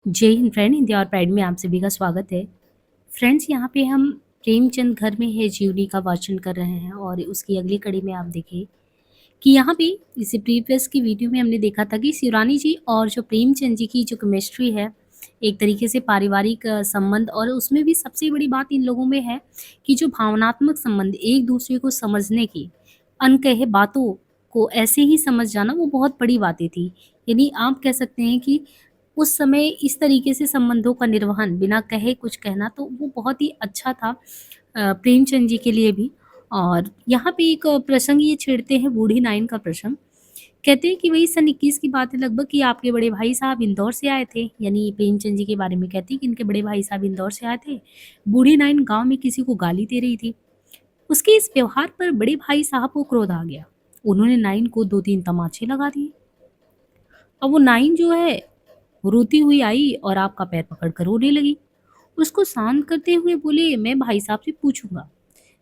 जय हिंद फ्रेंड, हिंदी और प्राइड में आप सभी का स्वागत है। फ्रेंड्स, यहाँ पे हम प्रेमचंद घर में है जीवनी का वाचन कर रहे हैं और उसकी अगली कड़ी में आप देखिए कि यहाँ पे इसी प्रीवियस की वीडियो में हमने देखा था कि शिवरानी जी और जो प्रेमचंद जी की जो केमिस्ट्री है, एक तरीके से पारिवारिक संबंध, और उसमें भी सबसे बड़ी बात इन लोगों में है कि जो भावनात्मक संबंध, एक दूसरे को समझने की, अनकहे बातों को ऐसे ही समझ जाना, वो बहुत बड़ी बातें थी। यानी आप कह सकते हैं कि उस समय इस तरीके से संबंधों का निर्वहन बिना कहे कुछ कहना, तो वो बहुत ही अच्छा था प्रेमचंद जी के लिए भी। और यहाँ पे एक प्रसंग ये छेड़ते हैं, बूढ़ी नाइन का प्रसंग। कहते हैं कि वही सन 21 की बात है लगभग, कि आपके बड़े भाई साहब इंदौर से आए थे। यानी प्रेमचंद जी के बारे में कहती है कि इनके बड़े भाई साहब इंदौर से आए थे। बूढ़ी नाइन गांव में किसी को गाली दे रही थी। उसके इस व्यवहार पर बड़े भाई साहब को क्रोध आ गया। उन्होंने नाइन को 2-3 तमाचे लगा दिए। अब वो नाइन जो है, रोती हुई आई और आपका पैर पकड़ कर रोने लगी। उसको शांत करते हुए बोले, मैं भाई साहब से पूछूंगा।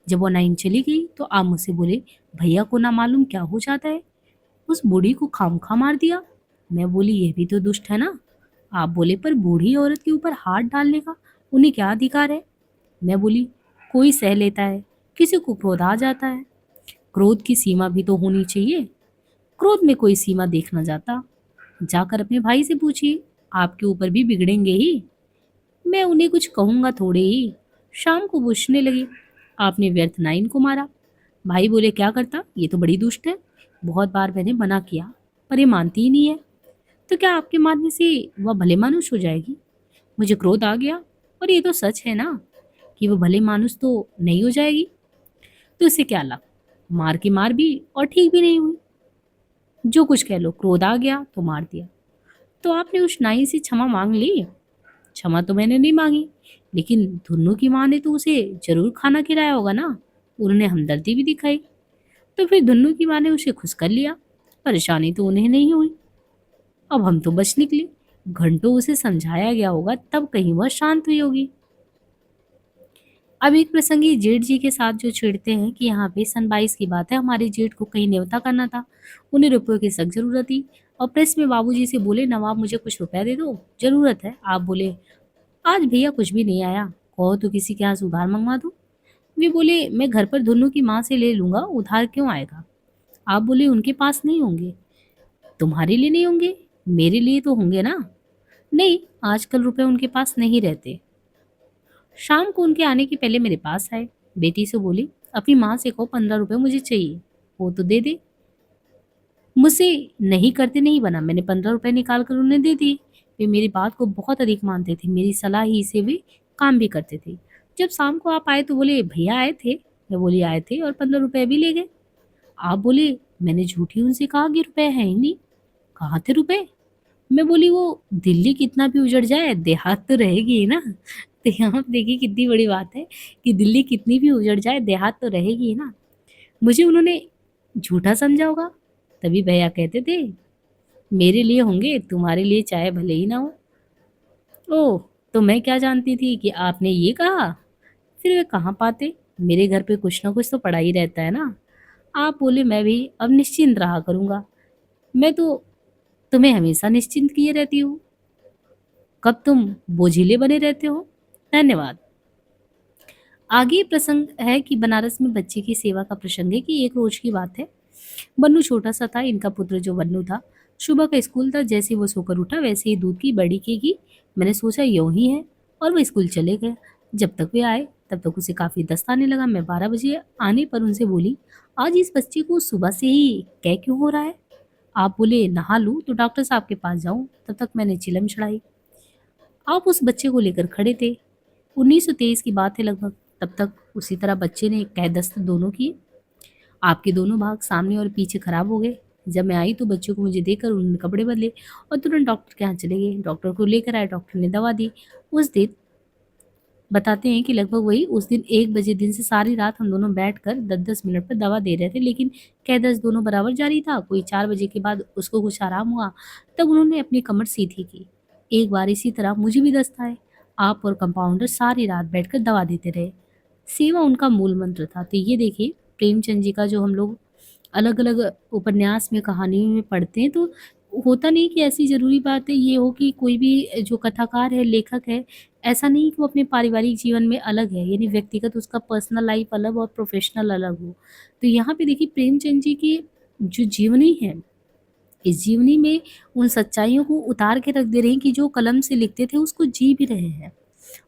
जब वो नाइन चली गई तो आप मुझसे बोले, भैया को ना मालूम क्या हो जाता है, उस बूढ़ी को खामखा मार दिया। मैं बोली, ये भी तो दुष्ट है ना। आप बोले, पर बूढ़ी औरत के ऊपर हाथ डालने का उन्हें क्या अधिकार है। मैं बोली, कोई सह लेता है, किसी को क्रोध आ जाता है। क्रोध की सीमा भी तो होनी चाहिए। क्रोध में कोई सीमा देखना जाता। जाकर अपने भाई से पूछिए, आपके ऊपर भी बिगड़ेंगे ही। मैं उन्हें कुछ कहूंगा थोड़े ही। शाम को पूछने लगी, आपने व्यर्थ नाइन को मारा। भाई बोले, क्या करता, ये तो बड़ी दुष्ट है। बहुत बार मैंने मना किया, पर ये मानती ही नहीं है। तो क्या आपके मानने से वह भले मानुस हो जाएगी। मुझे क्रोध आ गया, और ये तो सच है ना कि वह भले मानुस तो नहीं हो जाएगी। तो इससे क्या लाभ, मार की मार भी और ठीक भी नहीं हुई। जो कुछ कह लो, क्रोध आ गया तो मार दिया। तो आपने उस नाई से क्षमा मांग ली। क्षमा तो मैंने नहीं मांगी, लेकिन धुन्नू की माँ ने तो उसे जरूर खाना खिलाया होगा ना। उन्होंने हमदर्दी भी दिखाई। तो फिर धुन्नू की माँ ने उसे खुश कर लिया। परेशानी तो उन्हें नहीं हुई। अब हम तो बच निकले। घंटों उसे समझाया गया होगा, तब कहीं वह शांत हुई होगी। अब एक प्रसंग ये जेठ जी के साथ जो छेड़ते हैं कि यहाँ पे सन 22 की बात है, हमारे जेठ को कहीं न्योता करना था। उन्हें रुपयों की सख्त जरूरत थी। और प्रेस में बाबूजी से बोले, नवाब मुझे कुछ रुपया दे दो, जरूरत है। आप बोले, आज भैया कुछ भी नहीं आया, कहो तो किसी के यहाँ से उधार मंगवा दूं। वे बोले, मैं घर पर धुन्नू की माँ से ले लूंगा, उधार क्यों आएगा। आप बोले, उनके पास नहीं होंगे। तुम्हारे लिए नहीं होंगे, मेरे लिए तो होंगे ना। नहीं, आजकल रुपए उनके पास नहीं रहते। शाम को उनके आने के पहले मेरे पास आए। बेटी से बोली, अपनी माँ से कहो 15 रुपए मुझे चाहिए, वो तो दे दे। मुझसे नहीं करते नहीं बना, मैंने 15 रुपए निकाल कर उन्हें दे दिए। वे मेरी बात को बहुत अधिक मानते थे, मेरी सलाह ही से वे काम भी करते थे। जब शाम को आप आए तो बोले, भैया आए थे। मैं बोली, आए थे और 15 रुपए भी ले गए। आप बोले, मैंने झूठी उनसे कहा कि रुपए है ही नहीं। कहाँ थे रुपए। मैं बोली, वो दिल्ली कितना भी उजड़ जाए, देहात तो रहेगी ही ना। तो यहाँ पे देखिए कितनी बड़ी बात है कि दिल्ली कितनी भी उजड़ जाए, देहात तो रहेगी ही ना। मुझे उन्होंने झूठा समझा होगा, तभी भैया कहते थे, मेरे लिए होंगे, तुम्हारे लिए चाहे भले ही ना हो। ओह, तो मैं क्या जानती थी कि आपने ये कहा। फिर वे कहाँ पाते, मेरे घर पे कुछ ना कुछ तो पड़ा ही रहता है ना। आप बोले, मैं भी अब निश्चिंत रहा करूँगा। मैं तो तुम्हें हमेशा निश्चिंत किए रहती हूँ, कब तुम बोझिले बने रहते हो। धन्यवाद। आगे प्रसंग है कि बनारस में बच्चे की सेवा का प्रसंग है कि एक रोज की बात है। बन्नू छोटा सा था, इनका पुत्र जो बन्नू था। सुबह का स्कूल था, जैसे वो सोकर उठा वैसे ही दूध की बड़ी की। मैंने सोचा यूं ही है, और वो स्कूल चले गए। जब तक वे आए तब तक उसे काफी दस्त आने लगा। मैं 12 बजे आने पर उनसे बोली, आज इस बच्चे को सुबह से ही क्या क्यों हो रहा है। आप बोले, नहा लूं तो डॉक्टर साहब के पास जाऊं। तब तक मैंने चिलम चढ़ाई। आप उस बच्चे को लेकर खड़े थे। 1923 की बात है लगभग। तब तक उसी तरह बच्चे ने कह दस्त दोनों किए। आपके दोनों भाग सामने और पीछे खराब हो गए। जब मैं आई तो बच्चों को मुझे देखकर उन्होंने कपड़े बदले और तुरंत डॉक्टर के यहाँ चले गए। डॉक्टर को लेकर आए, डॉक्टर ने दवा दी। उस दिन बताते हैं कि लगभग वही उस दिन 1 बजे दिन से सारी रात हम दोनों बैठकर 10-10 मिनट पर दवा दे रहे थे, लेकिन कह दस दोनों बराबर जारी था। कोई 4 बजे के बाद उसको कुछ आराम हुआ, तब उन्होंने अपनी कमर सीधी की। एक बार इसी तरह मुझे भी दस्त आए। आप और कंपाउंडर सारी रात बैठकर दवा देते रहे। सेवा उनका मूल मंत्र था। तो ये देखिए, प्रेमचंद जी का जो हम लोग अलग अलग उपन्यास में, कहानियों में पढ़ते हैं, तो होता नहीं कि ऐसी ज़रूरी बात है ये हो कि कोई भी जो कथाकार है, लेखक है, ऐसा नहीं कि वो अपने पारिवारिक जीवन में अलग है, यानी व्यक्तिगत उसका पर्सनल लाइफ़ अलग और प्रोफ़ेशनल अलग हो। तो यहाँ पे देखिए प्रेमचंद जी की जो जीवनी है, इस जीवनी में उन सच्चाइयों को उतार के रख दे रहे हैं कि जो कलम से लिखते थे उसको जी भी रहे हैं।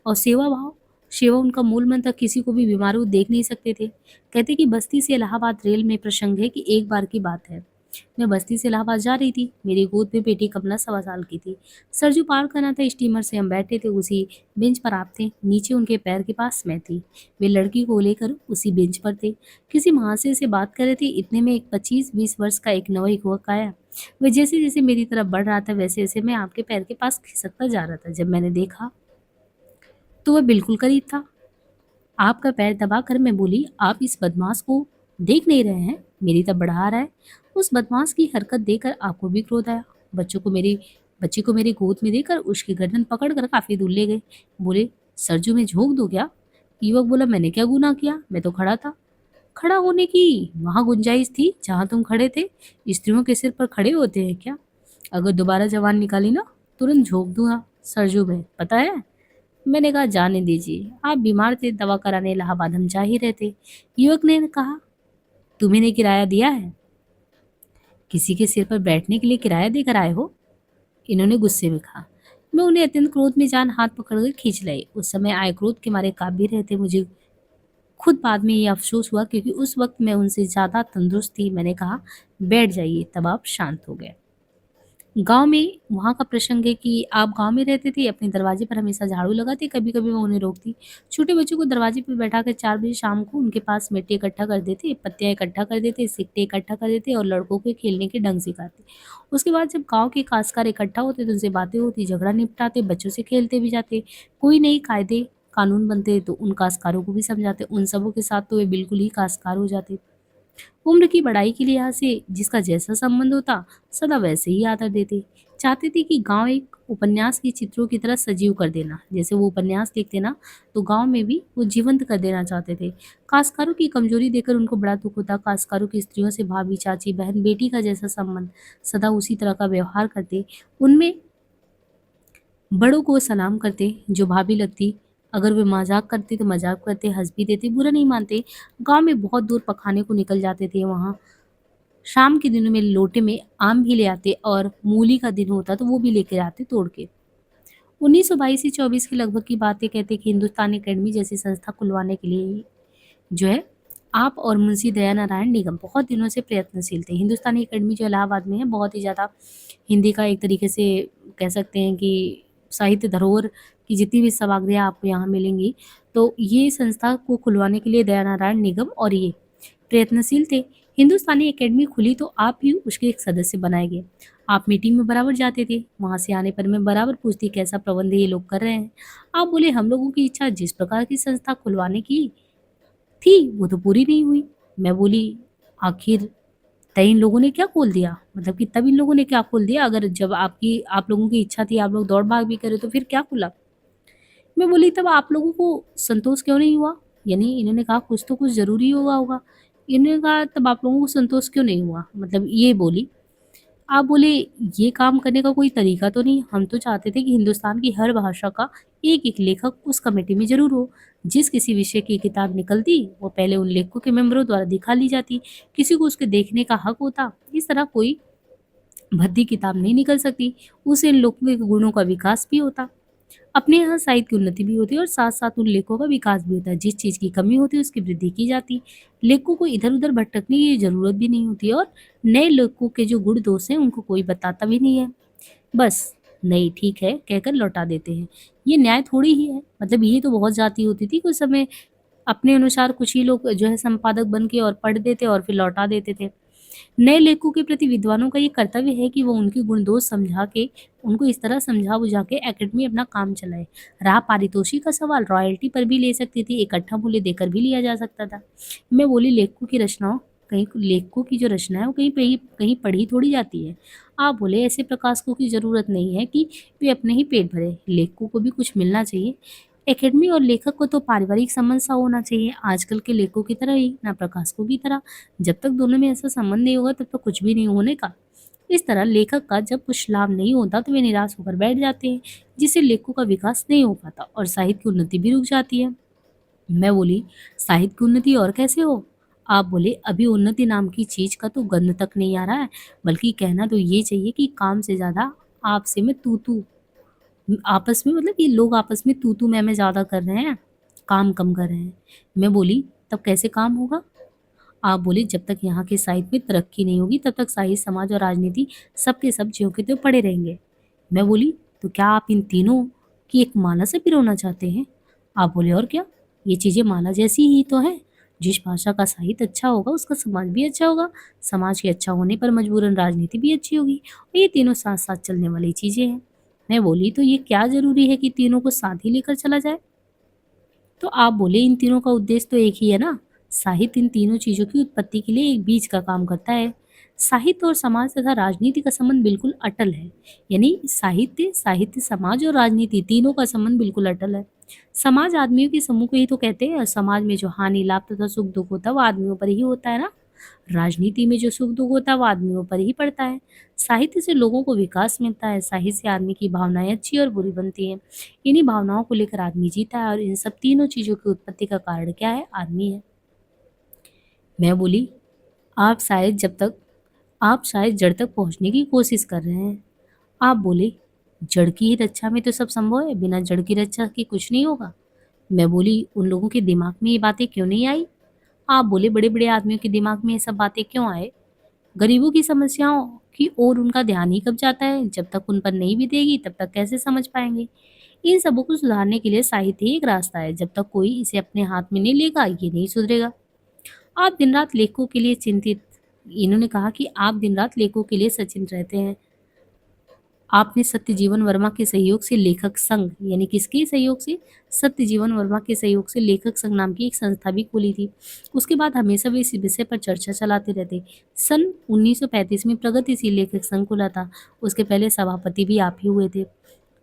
और सेवा भाव, सेवा उनका मूल मंत्र था, किसी को भी बीमार हुए देख नहीं सकते थे। कहते कि बस्ती से इलाहाबाद रेल में प्रसंग है कि एक बार की बात है। मैं बस्ती से इलाहाबाद जा रही थी। मेरी गोद में बेटी कमला 1.25 साल की थी। सरजू पार करना था स्टीमर से, हम बैठे थे उसी बेंच पर आप थे। नीचे उनके पैर के पास मैं थी। वे लड़की को लेकर उसी बेंच पर थे। किसी महाशय से बात कर रहे थे। इतने में एक 25-20 वर्ष का एक नवयुवक आया। वह जैसे-जैसे मेरी तरफ बढ़ रहा था वैसे-वैसे मैं आपके पैर के पास खिसकता जा रहा था। जब मैंने देखा तो वह बिल्कुल करीब था। आपका पैर दबाकर मैं बोली, "आप इस बदमाश को देख नहीं रहे हैं? मेरी तरफ बढ़ा रहा है।" उस बदमाश की हरकत देखकर आपको भी क्रोध आया। बच्चों को मेरी बच्ची को मेरी गोद में देकर उसकी गर्दन पकड़कर काफ़ी दूर ले गए। बोले, "सरजू में झोंक दो क्या?" युवक बोला, "मैंने क्या गुनाह किया? मैं तो खड़ा था।" "खड़ा होने की वहाँ गुंजाइश थी जहाँ तुम खड़े थे। स्त्रियों के सिर पर खड़े होते हैं क्या? अगर दोबारा जबान निकाली ना, तुरंत झोंक दूँगा सरजू में, पता है?" मैंने कहा, जाने दीजिए, आप बीमार थे, दवा कराने इलाहाबाद हम जा ही रहे थे। युवक ने कहा, तुम्हें ने किराया दिया है? किसी के सिर पर बैठने के लिए किराया देकर आए हो? इन्होंने गुस्से में कहा। मैं उन्हें अत्यंत क्रोध में जान हाथ पकड़कर खींच लाई। उस समय आए क्रोध के मारे काँप भी रहे थे। मुझे खुद बाद में ये अफसोस हुआ क्योंकि उस वक्त मैं उनसे ज़्यादा तंदुरुस्त थी। मैंने कहा, बैठ जाइए, तब आप शांत हो गए। गाँव में वहाँ का प्रसंग है कि आप गाँव में रहते थे, अपने दरवाजे पर हमेशा झाड़ू लगाते, कभी-कभी मैं उन्हें रोकती। छोटे बच्चों को दरवाजे पे बैठाकर 4 बजे शाम को उनके पास मिट्टी इकट्ठा कर देते, पत्तियाँ इकट्ठा कर देते, सिक्के इकट्ठा कर देते और लड़कों को खेलने के ढंग सिखाते। उसके बाद जब गाँव के काश्तकार इकट्ठा होते तो उनसे बातें होती, झगड़ा निपटाते, बच्चों से खेलते भी जाते। कोई नई कायदे कानून बनते तो उन काश्तकारों को भी समझाते। उन सबों के साथ तो वे बिल्कुल ही काश्तकार हो जाते। उम्र की बढ़ाई के लिहाज से जिसका जैसा संबंध होता सदा वैसे ही आदर देते। चाहते थे कि गांव एक उपन्यास के चित्रों की तरह सजीव कर देना। जैसे वो उपन्यास लिखते ना तो गांव में भी वो जीवंत कर देना चाहते थे। काश्तकारों की कमजोरी देखकर उनको बड़ा दुख होता। काश्तकारों की स्त्रियों से भाभी, चाची, बहन, बेटी का जैसा संबंध, सदा उसी तरह का व्यवहार करते। उनमें बड़ों को सलाम करते, जो भाभी लगती। अगर वे मजाक करते तो मजाक करते, हंस भी देते, बुरा नहीं मानते। गांव में बहुत दूर पखाने को निकल जाते थे। वहाँ शाम के दिनों में लोटे में आम भी ले आते और मूली का दिन होता तो वो भी लेकर आते तोड़ के। 1922 से 24 के लगभग की बातें कहते कि हिंदुस्तान एकेडमी जैसी संस्था खुलवाने के लिए जो है आप और मुंशी दयानारायण निगम बहुत दिनों से प्रयत्नशील थे। हिंदुस्तानी एकेडमी जो इलाहाबाद में है बहुत ही ज़्यादा हिंदी का एक तरीके से कह सकते हैं कि साहित्य धरोहर की जितनी भी सामग्रियाँ आपको यहाँ मिलेंगी, तो ये संस्था को खुलवाने के लिए दयानारायण निगम और ये प्रयत्नशील थे। हिंदुस्तानी एकेडमी खुली तो आप भी उसके एक सदस्य बनाए गए। आप मीटिंग में बराबर जाते थे। वहाँ से आने पर मैं बराबर पूछती कैसा प्रबंध ये लोग कर रहे हैं। आप बोले हम लोगों की इच्छा जिस प्रकार की संस्था खुलवाने की थी वो तो पूरी नहीं हुई। मैं बोली आखिर तय इन लोगों ने क्या खोल दिया? मतलब कि तब इन लोगों ने क्या खोल दिया? अगर जब आप लोगों की इच्छा थी, आप लोग दौड़ भाग भी करे तो फिर क्या खुला? मैं बोली तब आप लोगों को संतोष क्यों नहीं हुआ? यानी इन्होंने कहा कुछ तो कुछ ज़रूरी हुआ होगा। इन्होंने कहा तब आप लोगों को संतोष क्यों नहीं हुआ? मतलब ये बोली। आप बोले ये काम करने का कोई तरीका तो नहीं? हम तो चाहते थे कि हिंदुस्तान की हर भाषा का एक-एक लेखक उस कमेटी में ज़रूर हो। जिस किसी विषय की किताब निकलती वो पहले उन लेखकों के मेंबरों द्वारा दिखा ली जाती। किसी को उसके देखने का हक होता। इस तरह कोई भद्दी किताब नहीं निकल सकती। उससे इन लोगों के गुणों का विकास भी होता। अपने यहाँ साहित्य की उन्नति भी होती है और साथ-साथ उन लेखों का विकास भी होता है। जिस चीज़ की कमी होती है उसकी वृद्धि की जाती। लेखकों को इधर-उधर भटकने की ज़रूरत भी नहीं होती और नए लेखकों के जो गुण दोष हैं उनको कोई बताता भी नहीं है। बस नहीं ठीक है कहकर लौटा देते हैं। ये न्याय थोड़ी ही है। मतलब ये तो बहुत ज़्यादती होती थी। कुछ समय अपने अनुसार कुछ ही लोग जो है संपादक बन के और पढ़ देते और फिर लौटा देते थे। नए लेखकों के प्रति विद्वानों का ये कर्तव्य है कि वो उनके गुण दोष समझा के उनको इस तरह समझा बुझा के एकेडमी अपना काम चलाए। रहा पारितोषिक का सवाल, रॉयल्टी पर भी ले सकती थी, इकट्ठा मूल्य देकर भी लिया जा सकता था। मैं बोली लेखकों की रचनाओं कहीं लेखकों की जो रचना है वो कहीं पढ़ी थोड़ी जाती है। आप बोले ऐसे प्रकाशकों की ज़रूरत नहीं है कि वे अपने ही पेट भरे, लेखकों को भी कुछ मिलना चाहिए। एकेडमी और लेखक को तो पारिवारिक संबंध सा होना चाहिए, आजकल के लेखकों की तरह ही, ना प्रकाशकों की तरह। जब तक दोनों में ऐसा संबंध नहीं होगा तब तक कुछ भी नहीं होने का। इस तरह लेखक का जब कुछ लाभ नहीं होता तो वे निराश होकर बैठ जाते हैं, जिससे लेखकों का विकास नहीं हो पाता और साहित्य की उन्नति भी रुक जाती है। मैं बोली, साहित्य की उन्नति और कैसे हो? आप बोले, अभी उन्नति नाम की चीज का तो गंध तक नहीं आ रहा है, बल्कि कहना तो ये चाहिए कि काम से ज्यादा आपसे में तू तू आपस में, मतलब ये लोग आपस में तू तू मैं ज्यादा कर रहे हैं, काम कम कर रहे हैं। मैं बोली, तब कैसे काम होगा? आप बोले, जब तक यहाँ के साहित्य में तरक्की नहीं होगी तब तक साहित्य, समाज और राजनीति सबके सब ज्यों के त्यों पड़े रहेंगे। मैं बोली, तो क्या आप इन तीनों की एक माला से पिरोना चाहते हैं? आप बोले, और क्या, ये चीजें माला जैसी ही तो है। जिस भाषा का साहित्य अच्छा होगा उसका समाज भी अच्छा होगा, समाज के अच्छा होने पर मजबूरन राजनीति भी अच्छी होगी, और ये तीनों साथ साथ चलने वाली चीजें हैं। मैं बोली, तो ये क्या जरूरी है कि तीनों को साथ ही लेकर चला जाए? तो आप बोले, इन तीनों का उद्देश्य तो एक ही है ना। साहित्य इन तीनों चीजों की उत्पत्ति के लिए एक बीज का काम करता है। साहित्य और समाज तथा राजनीति का संबंध बिल्कुल अटल है। यानी साहित्य, समाज और राजनीति तीनों का संबंध बिल्कुल अटल है। समाज आदमियों के समूह को ही तो कहते हैं। समाज में जो हानि, लाभ तथा सुख दुख होता है वो आदमियों पर ही होता है ना। राजनीति में जो सुख दुख होता है वो आदमियों पर ही पड़ता है। साहित्य से लोगों को विकास मिलता है। साहित्य से आदमी की भावनाएं अच्छी और बुरी बनती हैं। इन्हीं भावनाओं को लेकर आदमी जीता है, और इन सब तीनों चीजों की उत्पत्ति का कारण क्या है? आदमी है। मैं बोली, आप शायद जब तक आप शायद जड़ तक पहुंचने की कोशिश कर रहे हैं। आप बोले, जड़ की ही रक्षा में तो सब संभव है, बिना जड़ की रक्षा के कुछ नहीं होगा। मैं बोली, उन लोगों के दिमाग में ये बातें क्यों नहीं आई? आप बोले, बड़े बड़े आदमियों के दिमाग में ये सब बातें क्यों आए? गरीबों की समस्याओं की ओर उनका ध्यान ही कब जाता है? जब तक उन पर नहीं बीतेगी तब तक कैसे समझ पाएंगे? इन सबों को सुधारने के लिए साहित्य ही एक रास्ता है। जब तक कोई इसे अपने हाथ में नहीं लेगा ये नहीं सुधरेगा। आप दिन रात लेखकों के लिए चिंतित इन्होंने कहा कि आप दिन रात लेखकों के लिए सचिंत रहते हैं। आपने सत्यजीवन वर्मा के सहयोग से लेखक संघ, यानी किसके सहयोग से? सत्यजीवन वर्मा के सहयोग से लेखक संघ नाम की एक संस्था भी खोली थी। उसके बाद हमेशा वे इस विषय पर चर्चा चलाते रहते। सन 1935 में प्रगतिशील लेखक संघ खुला था। उसके पहले सभापति भी आप ही हुए थे।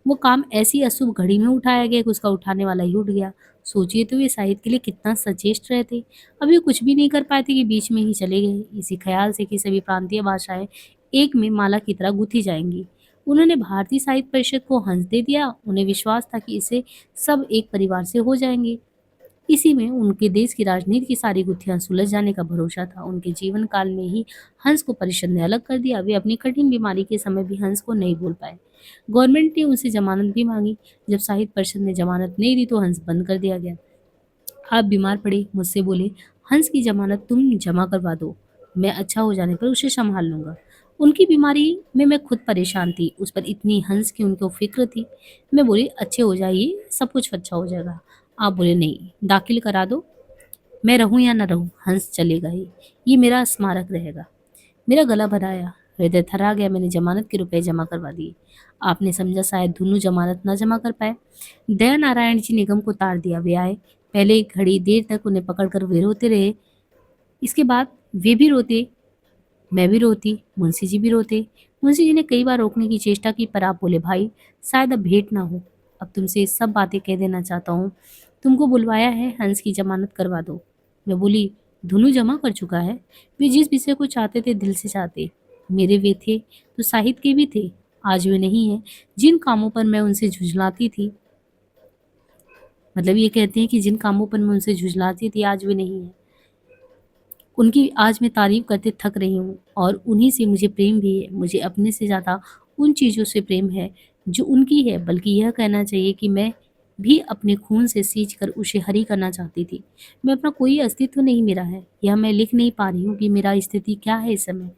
वो काम ऐसी अशुभ घड़ी में उठाया गया कि उसका उठाने वाला ही उठ गया। सोचिए तो वे साहित्य के लिए कितना सचेष्ट रहे थे। अभी वो कुछ भी नहीं कर पाए थे कि बीच में ही चले गए, इसी ख्याल से कि सभी प्रांतीय भाषाएं एक में माला की तरह गुथी जाएंगी। उन्होंने भारतीय साहित्य परिषद को हंस दे दिया। उन्हें विश्वास था कि इसे सब एक परिवार से हो जाएंगे। इसी में उनके देश की राजनीति की सारी गुत्थियां सुलझ जाने का भरोसा था। उनके जीवन काल में ही हंस को परिषद ने अलग कर दिया। वे अपनी कठिन बीमारी के समय भी हंस को नहीं भूल पाए। गवर्नमेंट ने उनसे जमानत भी मांगी। जब साहित्य परिषद ने जमानत नहीं दी तो हंस बंद कर दिया गया। आप बीमार पड़े, मुझसे बोले, हंस की जमानत तुम जमा करवा दो, मैं अच्छा हो जाने पर उसे संभाल लूंगा। उनकी बीमारी में मैं खुद परेशान थी, उस पर इतनी हंस की उनको फिक्र थी। मैं बोली, अच्छे हो जाइए, सब कुछ अच्छा हो जाएगा। आप बोले, नहीं, दाखिल करा दो, मैं रहूं या ना रहूं हंस चलेगा ही, ये मेरा स्मारक रहेगा। मेरा गला भराया, हृदय थरा गया। मैंने जमानत के रुपए जमा करवा दिए। आपने समझा शायद धुनु जमानत न जमा कर पाए। दया नारायण जी निगम को तार दिया। वे आए, पहले एक घड़ी देर तक उन्हें पकड़कर वे रोते रहे। इसके बाद वे भी रोते, मैं भी रोती, मुंशी जी भी रोते। मुंशी जी ने कई बार रोकने की चेष्टा की, पर आप बोले, भाई शायद अब भेंट ना हो, अब तुमसे सब बातें कह देना चाहता हूँ। तुमको बुलवाया है, हंस की जमानत करवा दो। मैं बोली, धुनु जमा कर चुका है। वे जिस विषय को चाहते थे दिल से चाहते। मेरे वे थे तो साहित्य के भी थे। आज वे नहीं है। जिन कामों पर मैं उनसे झुंझलाती थी, मतलब ये कहते हैं कि जिन कामों पर मैं उनसे झुंझलाती थी आज वे नहीं है। उनकी आज मैं तारीफ करते थक रही हूँ, और उन्हीं से मुझे प्रेम भी है। मुझे अपने से ज़्यादा उन चीज़ों से प्रेम है जो उनकी है, बल्कि यह कहना चाहिए कि मैं भी अपने खून से सींच कर उसे हरी करना चाहती थी। मैं अपना कोई अस्तित्व नहीं मेरा है। यह मैं लिख नहीं पा रही हूँ कि मेरा स्थिति क्या है इस समय,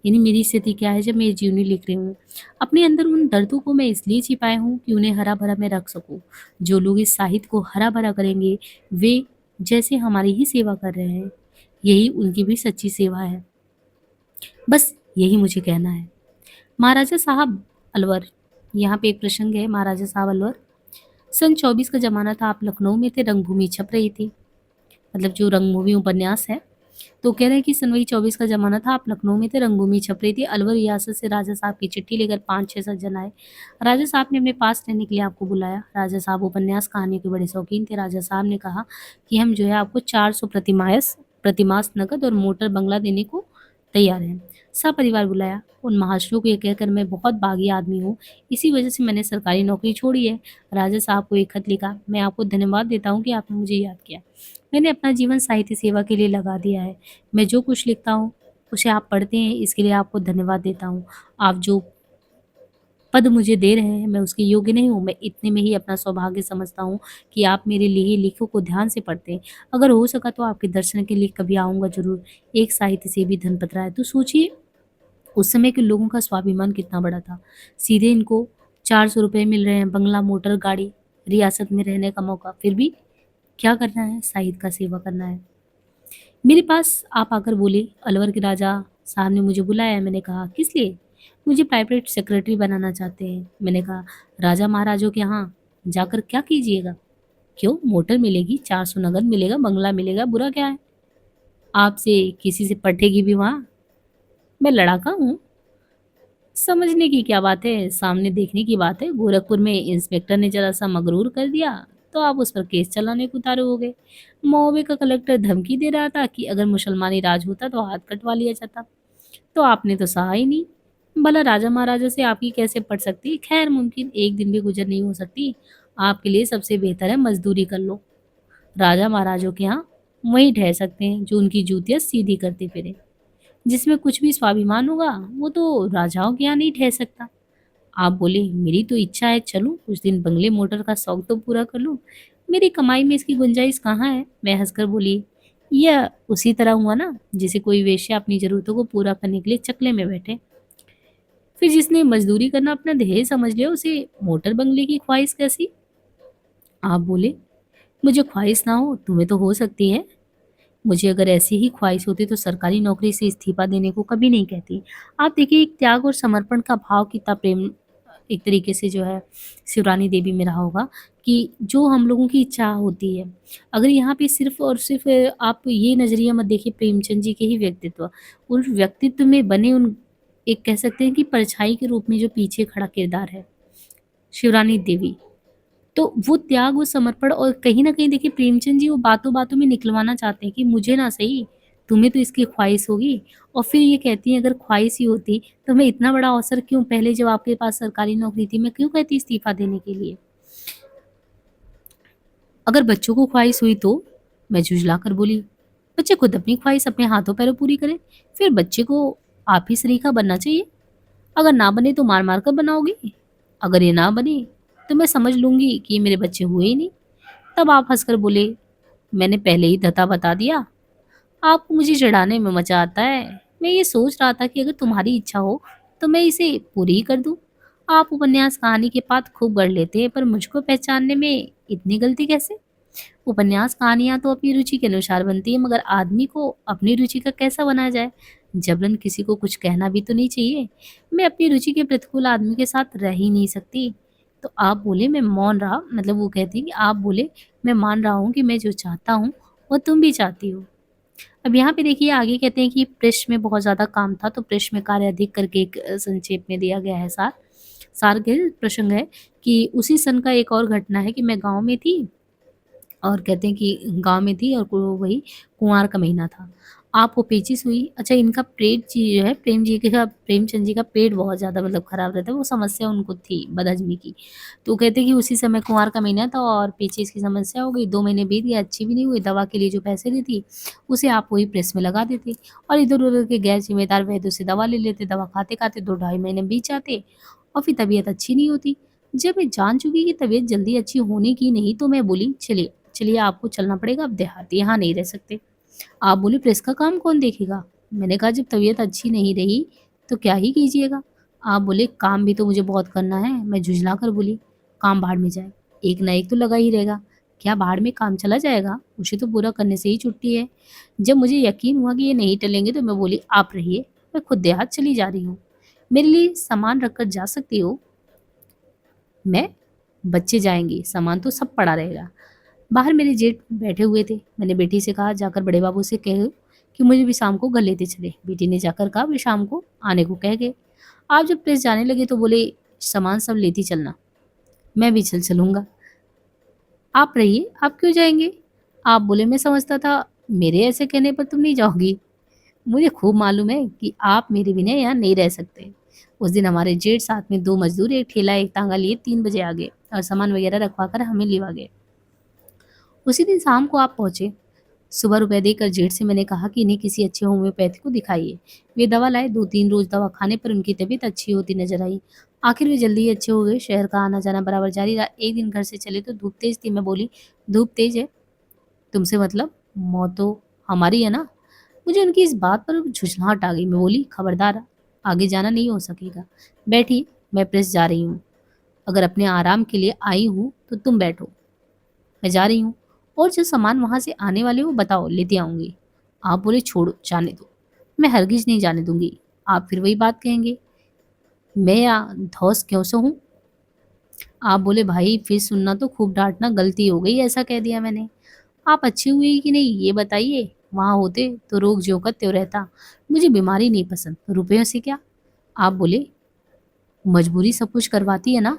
यानी मेरी स्थिति क्या है जब मैं ये जीवनी लिख रही हूँ। अपने अंदर उन दर्दों को मैं इसलिए छिपाया हूँ कि उन्हें हरा भरा मैं रख सकूँ। जो लोग इस साहित्य को हरा भरा करेंगे वे जैसे हमारी ही सेवा कर रहे हैं, यही उनकी भी सच्ची सेवा है। बस यही मुझे कहना है। महाराजा साहब अलवर, यहाँ पे एक प्रसंग है। महाराजा साहब अलवर, सन 24 का जमाना था। आप लखनऊ में थे, रंगभूमि छप रही थी, मतलब जो रंगभूमि उपन्यास है। तो कह रहे हैं कि सन वही 24 का जमाना था। आप लखनऊ में थे, रंगभूमि छप रही थी। अलवर रियासत से राजा साहब की चिट्ठी लेकर 5-6 सज्जन आए। राजा साहब ने अपने पास रहने के लिए आपको बुलाया। राजा साहब उपन्यास कहानी के बड़े शौकीन थे। राजा साहब ने कहा कि हम जो है आपको 400 प्रतिमास नकद और मोटर बंगला देने को तैयार हैं। सपरिवार बुलाया। उन महाशयों को ये कहकर मैं बहुत बागी आदमी हूँ, इसी वजह से मैंने सरकारी नौकरी छोड़ी है। राजा साहब को एक खत लिखा, मैं आपको धन्यवाद देता हूँ कि आपने मुझे याद किया। मैंने अपना जीवन साहित्य सेवा के लिए लगा दिया है। मैं जो कुछ लिखता हूँ उसे आप पढ़ते हैं, इसके लिए आपको धन्यवाद देता हूँ। आप जो पद मुझे दे रहे हैं मैं उसके योग्य नहीं हूँ। मैं इतने में ही अपना सौभाग्य समझता हूँ कि आप मेरे लिए लेखों को ध्यान से पढ़ते हैं। अगर हो सका तो आपके दर्शन के लिए कभी आऊँगा ज़रूर। एक साहित्य सेवी धनपत राय। तो सोचिए उस समय के लोगों का स्वाभिमान कितना बड़ा था। सीधे इनको 400 रुपए मिल रहे हैं, बंगला, मोटर, गाड़ी, रियासत में रहने का मौका। फिर भी क्या करना है? साहित्य का सेवा करना है। मेरे पास आप आकर बोले, अलवर के राजा साहब ने मुझे बुलाया है। मैंने कहा, किस लिए? मुझे प्राइवेट सेक्रेटरी बनाना चाहते हैं। मैंने कहा, राजा महाराजों के यहाँ जाकर क्या कीजिएगा? क्यों? मोटर मिलेगी, 400 नगद मिलेगा, बंगला मिलेगा, बुरा क्या है? आपसे किसी से पटेगी भी वहाँ? मैं लड़ाका हूँ। समझने की क्या बात है, सामने देखने की बात है। गोरखपुर में इंस्पेक्टर ने जरा सा मगरूर कर दिया तो आप उस पर केस चलाने को उतारू हो गए। मौबे का कलेक्टर धमकी दे रहा था कि अगर मुसलमानी राज होता तो हाथ कटवा लिया जाता, तो आपने तो सहा ही नहीं। भला राजा महाराजा से आपकी कैसे पड़ सकती? खैर, मुमकिन एक दिन भी गुजर नहीं हो सकती। आपके लिए सबसे बेहतर है मजदूरी कर लो। राजा महाराजों के यहाँ वहीं ठहर सकते हैं जो उनकी जूतियाँ सीधी करते फिरे। जिसमें कुछ भी स्वाभिमान होगा वो तो राजाओं के यहाँ नहीं ठहर सकता। आप बोले, मेरी तो इच्छा है चलूं, कुछ दिन बंगले मोटर का शौक तो पूरा कर लूं। मेरी कमाई में इसकी गुंजाइश कहाँ है? मैं हंसकर बोली, यह उसी तरह हुआ ना जैसे कोई वेश्या अपनी जरूरतों को पूरा करने के लिए चकले में बैठे। फिर जिसने मजदूरी करना अपना ध्येय समझ लिया उसे मोटर बंगले की ख्वाहिश कैसी? आप बोले, मुझे ख्वाहिश ना हो, तुम्हें तो हो सकती है। मुझे अगर ऐसी ही ख्वाहिश होती तो सरकारी नौकरी से इस्तीफा देने को कभी नहीं कहती। आप देखिए एक त्याग और समर्पण का भाव कितना प्रेम एक तरीके से जो है शिवरानी देवी में रहा होगा कि जो हम लोगों की इच्छा होती है। अगर यहाँ पे सिर्फ़ और सिर्फ़ आप ये नज़रिया मत देखिए प्रेमचंद जी के ही व्यक्तित्व। उन व्यक्तित्व में बने उन एक कह सकते हैं कि परछाई के रूप में जो पीछे खड़ा किरदार है, शिवरानी देवी। तो वो त्याग, वो समर्पण और कहीं न कहीं देखिए प्रेमचंद जी वो बातों-बातों में निकलवाना चाहते हैं कि मुझे ना सही, तुम्हें तो इसकी ख्वाहिश होगी। और फिर ये कहती हैं अगर ख्वाहिश ही होती तो मैं इतना बड़ा अवसर क्यों पहले जब आपके पास सरकारी नौकरी थी मैं क्यों कहती इस्तीफा देने के लिए? अगर बच्चों को ख्वाहिश हुई तो? मैं झुँझलाकर बोली, बच्चे खुद अपनी ख्वाहिश अपने हाथों-पैरों पूरी करें, फिर बच्चे को आप ही सरीखा बनना चाहिए। अगर ना बने तो मार-मार कर बनाओगी? अगर ये ना बने तो मैं समझ लूँगी कि ये मेरे बच्चे हुए ही नहीं। तब आप हँसकर बोले, मैंने पहले ही धता बता दिया। आपको मुझे चिढ़ाने में मज़ा आता है। मैं ये सोच रहा था कि अगर तुम्हारी इच्छा हो तो मैं इसे पूरी ही कर दूँ। आप उपन्यास कहानी के पात्र खूब गढ़ लेते हैं पर मुझको पहचानने में इतनी गलती कैसे? उपन्यास कहानियाँ तो अपनी रुचि के अनुसार बनती है मगर आदमी को अपनी रुचि का कैसा बनाया जाए? जबरन किसी को कुछ कहना भी तो नहीं चाहिए। मैं अपनी रुचि के प्रतिकूल आदमी के साथ रह ही नहीं सकती। तो आप बोले मैं मौन रहा, मतलब वो कहती कि आप बोले मैं मान रहा हूँ कि मैं जो चाहता हूँ वो तुम भी चाहती हो। अब यहाँ पे देखिए आगे कहते हैं कि पृष्ठ में बहुत ज़्यादा काम था तो पृष्ठ में कार्य अधिक करके एक संक्षेप में दिया गया है सार। सार के प्रसंग है कि उसी सन का एक और घटना है कि मैं गाँव में थी और कहते हैं कि गाँव में थी और वही कुंवार का महीना था। आपको पेचिश हुई। अच्छा, इनका पेट जी जो है प्रेमचंद जी का पेट बहुत ज़्यादा मतलब खराब रहता है, वो समस्या उनको थी बदहज़मी की। तो कहते हैं कि उसी समय कुंवार का महीना था और पेचिश की समस्या हो गई, 2 महीने बीत गए, अच्छी भी नहीं हुई, दवा के लिए जो पैसे दी थी, उसे आप वही प्रेस में लगा देते और इधर-उधर के गैर ज़िम्मेदार वैद्यों से दवा ले लेते, दवा खाते-खाते 2 ढाई महीने बीत जाते और फिर तबीयत अच्छी नहीं होती। जब मैं जान चुकी कि तबीयत जल्दी अच्छी होने की नहीं तो मैं बोली, चलिए चलिए आपको चलना पड़ेगा, अब देहात, यहाँ नहीं रह सकते। आप बोले, प्रेस का काम कौन देखेगा? मैंने कहा जब तबीयत अच्छी नहीं रही तो क्या ही कीजिएगा? आप बोले, काम भी तो मुझे बहुत करना है। मैं झुँझला कर बोली, काम भाड़ में जाए, एक ना एक तो लगा ही रहेगा। क्या भाड़ में काम चला जाएगा? उसे तो पूरा करने से ही छुट्टी है। जब मुझे यकीन हुआ कि ये नहीं टलेंगे तो मैं बोली, आप रहिए, मैं खुद देहात चली जा रही हूँ। मेरे लिए सामान रख कर जा सकती हो? मैं? बच्चे जाएँगे, सामान तो सब पड़ा रहेगा। बाहर मेरे जेठ बैठे हुए थे। मैंने बेटी से कहा, जाकर बड़े बाबू से कहो कि मुझे भी शाम को घर लेते चले। बेटी ने जाकर कहा, वे शाम को आने को कह गए। आप जब प्रेस जाने लगे तो बोले, सामान सब लेती चलना, मैं भी चल चलूँगा। आप रहिए, आप क्यों जाएँगे? आप बोले, मैं समझता था मेरे ऐसे कहने पर तुम नहीं जाओगी। मुझे खूब मालूम है कि आप मेरे बिना यहाँ नहीं रह सकते। उस दिन हमारे जेठ साथ में 2 मज़दूर एक ठेला एक तांगा लिए 3 बजे आ गए और सामान वगैरह रखवा कर हमें लिवा गए। उसी दिन शाम को आप पहुँचे। सुबह रुपए देकर जेठ से मैंने कहा कि इन्हें किसी अच्छे होम्योपैथी को दिखाइए। वे दवा लाए, 2-3 रोज़ दवा खाने पर उनकी तबीयत अच्छी होती नज़र आई। आखिर वे जल्दी ही अच्छे हो गए। शहर का आना-जाना बराबर जारी रहा। एक दिन घर से चले तो धूप तेज़ थी। मैं बोली, "धूप तेज़ है, तुमसे मतलब? मौत तो हमारी है ना?" मुझे उनकी इस बात पर झुँझलाहट आ गई। मैं बोली, "खबरदार, आगे जाना नहीं हो सकेगा। बैठिए, मैं प्रेस जा रही हूँ। अगर अपने आराम के लिए आई हूँ, तो तुम बैठो। मैं जा रही हूँ और जो सामान वहाँ से आने वाले हो बताओ, लेते आऊँगी।" आप बोले, "छोड़ो, जाने दो। मैं हरगिज़ नहीं जाने दूँगी। आप फिर वही बात कहेंगे, मैं या धौंस क्यों से हूँ?" आप बोले, "भाई फिर सुनना तो खूब डाँटना, गलती हो गई, ऐसा कह दिया मैंने। आप अच्छे हुए कि नहीं ये बताइए, वहाँ होते तो रोग ज्यों का त्यों रहता। मुझे बीमारी नहीं पसंद, रुपयों से क्या?" आप बोले, "मजबूरी सब कुछ करवाती है ना?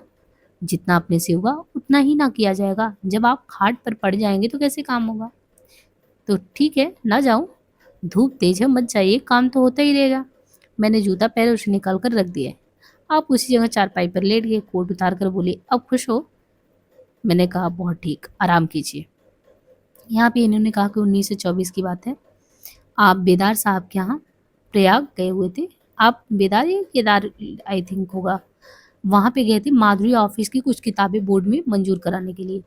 जितना अपने से होगा उतना ही ना किया जाएगा। जब आप खाट पर पड़ जाएँगे तो कैसे काम होगा? तो ठीक है, ना जाऊँ? धूप तेज है, मत जाइए, काम तो होता ही रहेगा।" मैंने जूता पैर उसे निकाल कर रख दिया। आप उसी जगह चारपाई पर लेट गए, कोट उतार कर बोले, "अब खुश हो?" मैंने कहा, "बहुत ठीक, आराम कीजिए।" यहाँ पे इन्होंने कहा कि 1924 की बात है। आप बेदार साहब के यहाँ प्रयाग गए हुए थे। आप बेदार या केदार आई थिंक होगा। वहाँ पे गए थे माधुरी ऑफिस की कुछ किताबें बोर्ड में मंजूर कराने के लिए।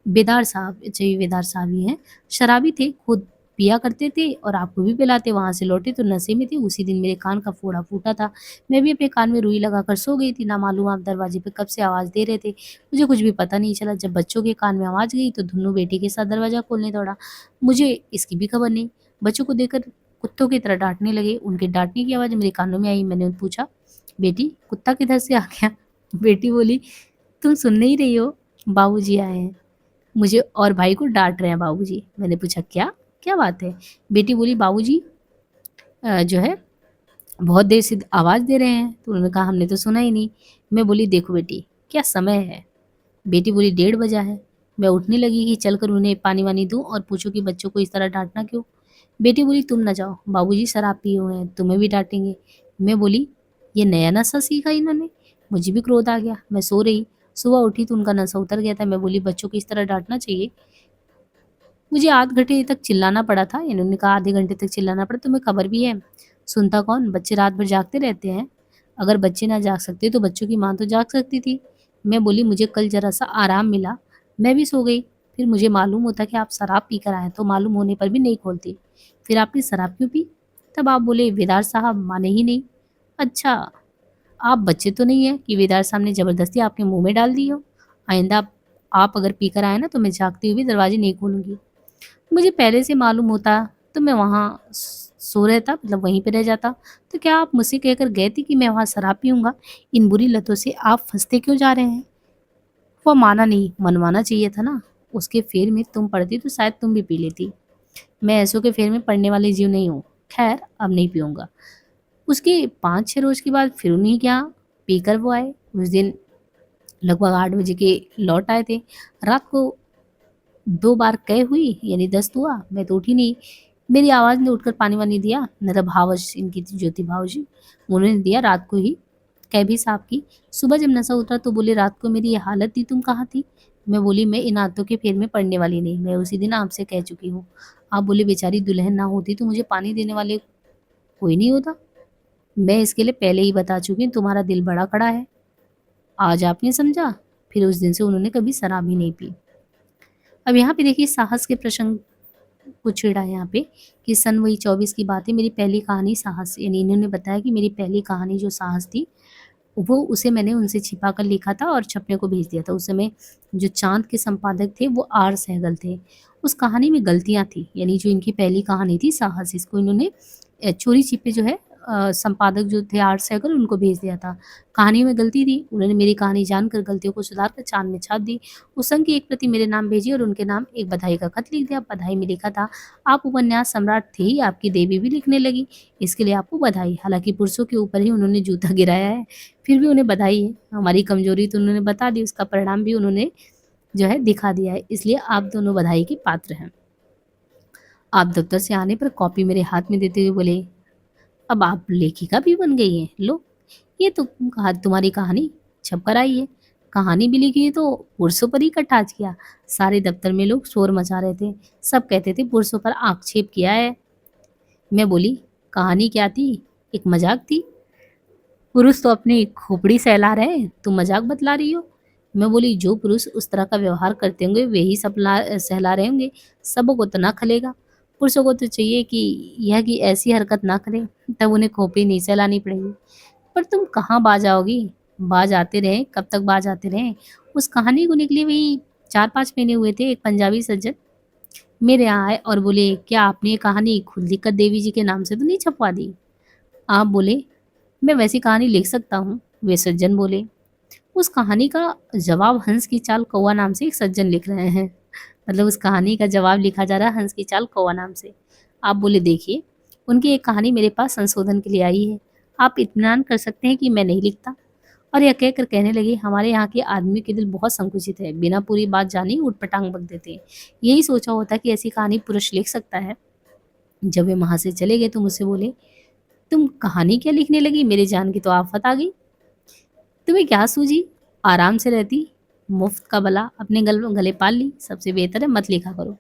बेदार साहब, अच्छा ये बेदार साहब ही हैं। शराबी थे, खुद पिया करते थे और आपको भी पिलाते। वहाँ से लौटे तो नशे में थे। उसी दिन मेरे कान का फोड़ा फूटा था। मैं भी अपने कान में रुई लगाकर सो गई थी। ना मालूम आप दरवाजे पे कब से आवाज़ दे रहे थे। मुझे कुछ भी पता नहीं चला। जब बच्चों के कान में आवाज़ गई तो धुन्नू बेटी के साथ दरवाज़ा खोलने दौड़ा। मुझे इसकी भी खबर नहीं। बच्चों को देखकर कुत्तों की तरह डाँटने लगे। उनके डाँटने की आवाज़ मेरे कानों में आई। मैंने पूछा, "बेटी, कुत्ता किधर से आ गया?" बेटी बोली, "तुम सुन नहीं रही हो? बाबूजी आए हैं। मुझे और भाई को डाँट रहे हैं बाबूजी।" मैंने पूछा, "क्या? क्या बात है?" बेटी बोली, "बाबूजी जो है बहुत देर से आवाज़ दे रहे हैं।" तो उन्होंने कहा, "हमने तो सुना ही नहीं।" मैं बोली, "देखो बेटी, क्या समय है?" बेटी बोली, "1:30 बजा है।" मैं उठने लगी कि चलकर उन्हें पानी-वानी दूँ और पूछूँ कि बच्चों को इस तरह डाँटना क्यों? बेटी बोली, "तुम ना जाओ, बाबूजी शराब पिए हुए हैं, तुम्हें भी डाँटेंगे।" मैं बोली, "ये नया नशा सीखा इन्होंने?" मुझे भी क्रोध आ गया। मैं सो रही, सुबह उठी तो उनका नशा उतर गया था। मैं बोली, "बच्चों को इस तरह डाँटना चाहिए?" मुझे आध घंटे तक चिल्लाना पड़ा था। इन्होंने कहा, "आधे घंटे तक चिल्लाना पड़ा, तुम्हें खबर भी है, सुनता कौन? बच्चे रात भर जागते रहते हैं। अगर बच्चे ना जाग सकते तो बच्चों की माँ तो जाग सकती थी।" मैं बोली, "मुझे कल ज़रा-सा आराम मिला, मैं भी सो गई। फिर मुझे मालूम होता कि आप शराब पीकर आए हैं, तो मालूम होने पर भी नहीं खोलती। फिर आपने शराब क्यों पी?" तब आप बोले, "वेदार साहब माने ही नहीं।" अच्छा, आप बच्चे तो नहीं हैं कि वेदार साहब ने ज़बरदस्ती आपके मुँह में डाल दी हो? आइंदा आप अगर पीकर आए ना तो मैं जागते हुए दरवाज़े नहीं खोलूँगी। मुझे पहले से मालूम होता तो मैं वहाँ सो रहता, मतलब वहीं पे रह जाता। तो क्या आप मुझसे कहकर गए थे कि मैं वहाँ शराब पीऊँगा? इन बुरी लतों से आप फँसते क्यों जा रहे हैं?" वो माना नहीं, मनवाना चाहिए था ना। उसके फेर में तुम पड़ती तो शायद तुम भी पी लेती। मैं ऐसों के फेर में पड़ने वाली जीव नहीं हूँ। खैर, अब नहीं पीऊँगा। उसके 5-6 रोज़ के बाद फिर उन्हीं के यहाँ पीकर वो आए। उस दिन लगभग 8 बजे के लौट आए थे। रात को 2 बार कै हुई, यानी दस्त हुआ, मैं तो उठी नहीं। मेरी आवाज़ ने उठकर पानी-वानी दिया, नहीं तो भावश इनकी थी ज्योति भाऊजी, उन्होंने दिया रात को ही, कै भी साफ़ की। सुबह जब नशा उतरा तो बोले, "रात को मेरी ये हालत थी, तुम कहाँ थी?" मैं बोली, "मैं इन आदतों के फेर में पड़ने वाली नहीं, मैं उसी दिन आपसे कह चुकी हूँ।" आप बोले, "बेचारी दुल्हन ना होती तो मुझे पानी देने वाले कोई नहीं होता? मैं इसके लिए पहले ही बता चुकी हूँ, तुम्हारा दिल बड़ा कड़ा है। आज आपने समझा?" फिर उस दिन से उन्होंने कभी शराब ही नहीं पी। अब यहाँ पे देखिए साहस के प्रसंग को छेड़ा है यहाँ पे कि सन वही 24 की बात है। मेरी पहली कहानी साहस, यानी इन्होंने बताया कि मेरी पहली कहानी जो साहस थी, वो उसे मैंने उनसे छिपा कर लिखा था और छपने को भेज दिया था। उस समय जो चाँद के संपादक थे वो आर सहगल थे। उस कहानी में गलतियाँ थी, यानी जो इनकी पहली कहानी थी साहस, इसको इन्होंने चोरी-छिपे जो है संपादक जो थे आर सहगल उनको भेज दिया था। कहानी में गलती थी, उन्होंने मेरी कहानी जानकर गलतियों को सुधार कर चाँद में छाप दी। उस अंक की एक प्रति मेरे नाम भेजी और उनके नाम एक बधाई का खत लिख दिया। बधाई में लिखा था, "आप उपन्यास सम्राट थे ही, आपकी देवी भी लिखने लगी। इसके लिए आपको बधाई।" हालाँकि पुरुषों के ऊपर ही उन्होंने जूता गिराया है। फिर भी उन्हें बधाई है। हमारी कमज़ोरी तो उन्होंने बता दी, उसका परिणाम भी उन्होंने जो है दिखा दिया है। इसलिए आप दोनों बधाई के पात्र हैं। आप दफ्तर से आने पर कॉपी मेरे हाथ में देते हुए बोले, अब आप लेखिका भी बन गई हैं। लो, ये तो तुम्हारी कहानी छप कर आई है। कहानी भी लिखी है तो पुरुषों पर ही कटाक्ष किया। सारे दफ्तर में लोग शोर मचा रहे थे। सब कहते थे पुरुषों पर आक्षेप किया है। मैं बोली, कहानी क्या थी? एक मजाक थी। पुरुष तो अपनी खोपड़ी सहला रहे हैं, तुम मजाक बतला रही हो। मैं बोली, जो पुरुष उस तरह का व्यवहार करते होंगे वे ही सहला रहे होंगे। सबों को तो ना खलेगा। पुरुषों को तो चाहिए कि यह कि ऐसी हरकत ना करें, तब उन्हें खोपड़ी नहीं सहलानी पड़ेगी। पर तुम कहाँ बाज आओगी? बाज आते रहे, कब तक बाज आते रहे? उस कहानी को निकली वही 4-5 महीने हुए थे। एक पंजाबी सज्जन मेरे यहाँ आए और बोले, क्या आपने ये कहानी खुद लिखकर देवी जी के नाम से तो नहीं छपवा दी? आप बोले, मैं वैसी कहानी लिख सकता हूँ। वे सज्जन बोले। उस कहानी का जवाब हंस की चाल कौवा नाम से एक सज्जन लिख रहे हैं। मतलब उस कहानी का जवाब लिखा जा रहा है हंस की चाल कौवा नाम से। आप बोले, देखिए, उनकी एक कहानी मेरे पास संशोधन के लिए आई है। आप इत्मीनान कर सकते हैं कि मैं नहीं लिखता। और यह कहकर कहने लगे, हमारे यहाँ के आदमी के दिल बहुत संकुचित है, बिना पूरी बात जाने ऊटपटांग बक देते हैं। यही सोचा होता कि ऐसी कहानी पुरुष लिख सकता है। जब वे वहां से चले गए तो मुझसे बोले, तुम कहानी क्या लिखने लगी? मेरी जान की तो आफत आ गई। तुम्हें क्या सूझी? आराम से रहती। मुफ्त का भला अपने गले पाल ली। सबसे बेहतर है मत लिखा करो।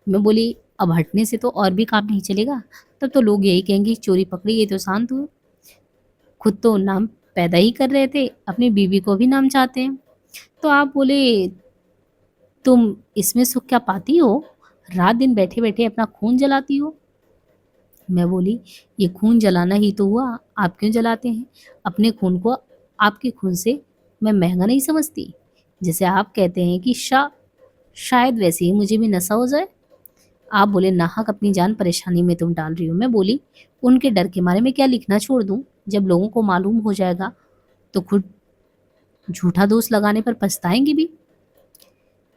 मैं बोली, अब हटने से तो और भी काम नहीं चलेगा। तब तो लोग यही कहेंगे, चोरी पकड़ी गई तो शांत हुए। खुद तो नाम पैदा ही कर रहे थे, अपनी बीवी को भी नाम चाहते हैं। तो आप बोले, तुम इसमें सुख क्या पाती हो? रात दिन बैठे बैठे अपना खून जलाती हो। मैं बोली, ये खून जलाना ही तो हुआ। आप क्यों जलाते हैं अपने खून को? आपके खून से मैं महंगा नहीं समझती। जैसे आप कहते हैं कि शायद वैसे ही मुझे भी नशा हो जाए। आप बोले, नाहक अपनी जान परेशानी में तुम डाल रही हो। मैं बोली, उनके डर के मारे मैं क्या लिखना छोड़ दूं? जब लोगों को मालूम हो जाएगा तो खुद झूठा दोष लगाने पर पछताएंगी भी।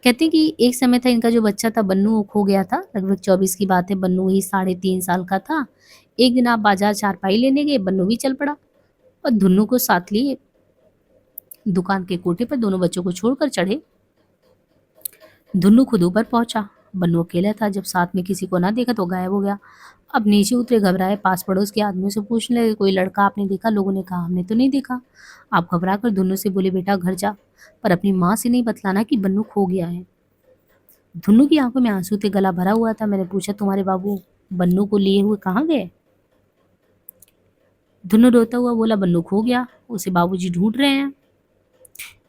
कहते कि एक समय था, इनका जो बच्चा था बन्नू, वो खो गया था। लगभग 24 की बात है। बन्नू ही 3.5 साल का था। एक दिन आप बाजार चारपाई लेने गए, बन्नू भी चल पड़ा और धुन्नू को साथ लिए दुकान के कोठे पर दोनों बच्चों को छोड़कर चढ़े। धुन्नू खुद ऊपर पहुंचा। बन्नू अकेला था। जब साथ में किसी को ना देखा तो गायब हो गया। अब नीचे उतरे, घबराए, पास पड़ोस के आदमियों से पूछने लगे, कोई लड़का आपने देखा? लोगों ने कहा, हमने तो नहीं देखा। आप घबरा कर धुन्नू से बोले, बेटा घर जा, पर अपनी माँ से नहीं बतलाना कि बन्नू खो गया है। धुन्नू की आंखों में आंसू थे, गला भरा हुआ था। मैंने पूछा, तुम्हारे बाबू बन्नू को लिए हुए कहाँ गए? धुन्नू रोता हुआ बोला, बन्नू खो गया, उसे बाबूजी ढूंढ रहे हैं।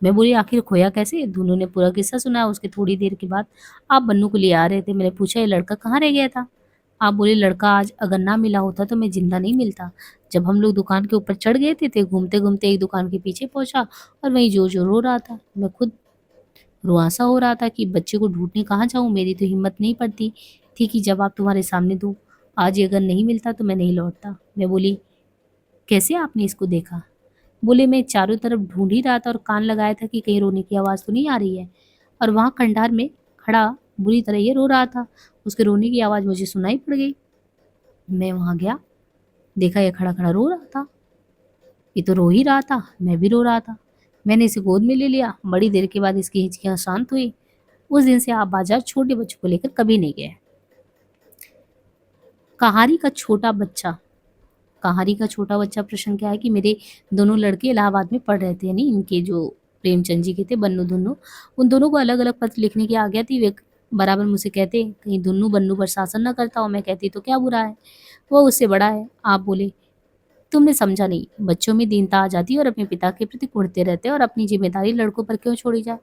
मैं बोली, आखिर खोया कैसे? धुन्नू ने पूरा किस्सा सुनाया। उसके थोड़ी देर के बाद आप बन्नू को लिए आ रहे थे। मैंने पूछा, ये लड़का कहाँ रह गया था? आप बोले, लड़का आज अगर ना मिला होता तो मैं जिंदा नहीं मिलता। जब हम लोग दुकान के ऊपर चढ़ गए थे घूमते घूमते एक दुकान के पीछे पहुंचा और वहीं जोर जोर रो रहा था। मैं खुद रुआंसा हो रहा था कि बच्चे को ढूंढने कहाँ जाऊं। मेरी तो हिम्मत नहीं पड़ती थी कि जवाब तुम्हारे सामने दूं। आज ये अगर नहीं मिलता तो मैं नहीं लौटता। मैं बोली, कैसे आपने इसको देखा? बोले, मैं चारों तरफ ढूंढ ही रहा था और कान लगाया था कि कहीं रोने की आवाज़ तो नहीं आ रही है। और वहाँ खंडार में खड़ा बुरी तरह ये रो रहा था। उसके रोने की आवाज़ मुझे सुनाई पड़ गई। मैं वहाँ गया, देखा ये खड़ा खड़ा रो रहा था। ये तो रो ही रहा था, मैं भी रो रहा था। मैंने इसे गोद में ले लिया। बड़ी देर के बाद इसकी हिचकियाँ शांत हुई। उस दिन से आप बाजार छोटे बच्चों को लेकर कभी नहीं गए। कहारी का छोटा बच्चा। कहारी का छोटा बच्चा प्रश्न क्या है कि मेरे दोनों लड़के इलाहाबाद में पढ़ रहे थे, यानी इनके जो प्रेमचंद जी के थे, बन्नू धुन्नू। उन दोनों को अलग अलग पत्र लिखने की आज्ञा थी। वे बराबर मुझसे कहते, कहीं धुन्नू बन्नू पर शासन न करता हो। मैं कहती, तो क्या बुरा है, वो उससे बड़ा है। आप बोले, तुमने समझा नहीं। बच्चों में दीनता आ जाती है और अपने पिता के प्रति कुढ़ते रहते हैं, और अपनी जिम्मेदारी लड़कों पर क्यों छोड़ी जाए?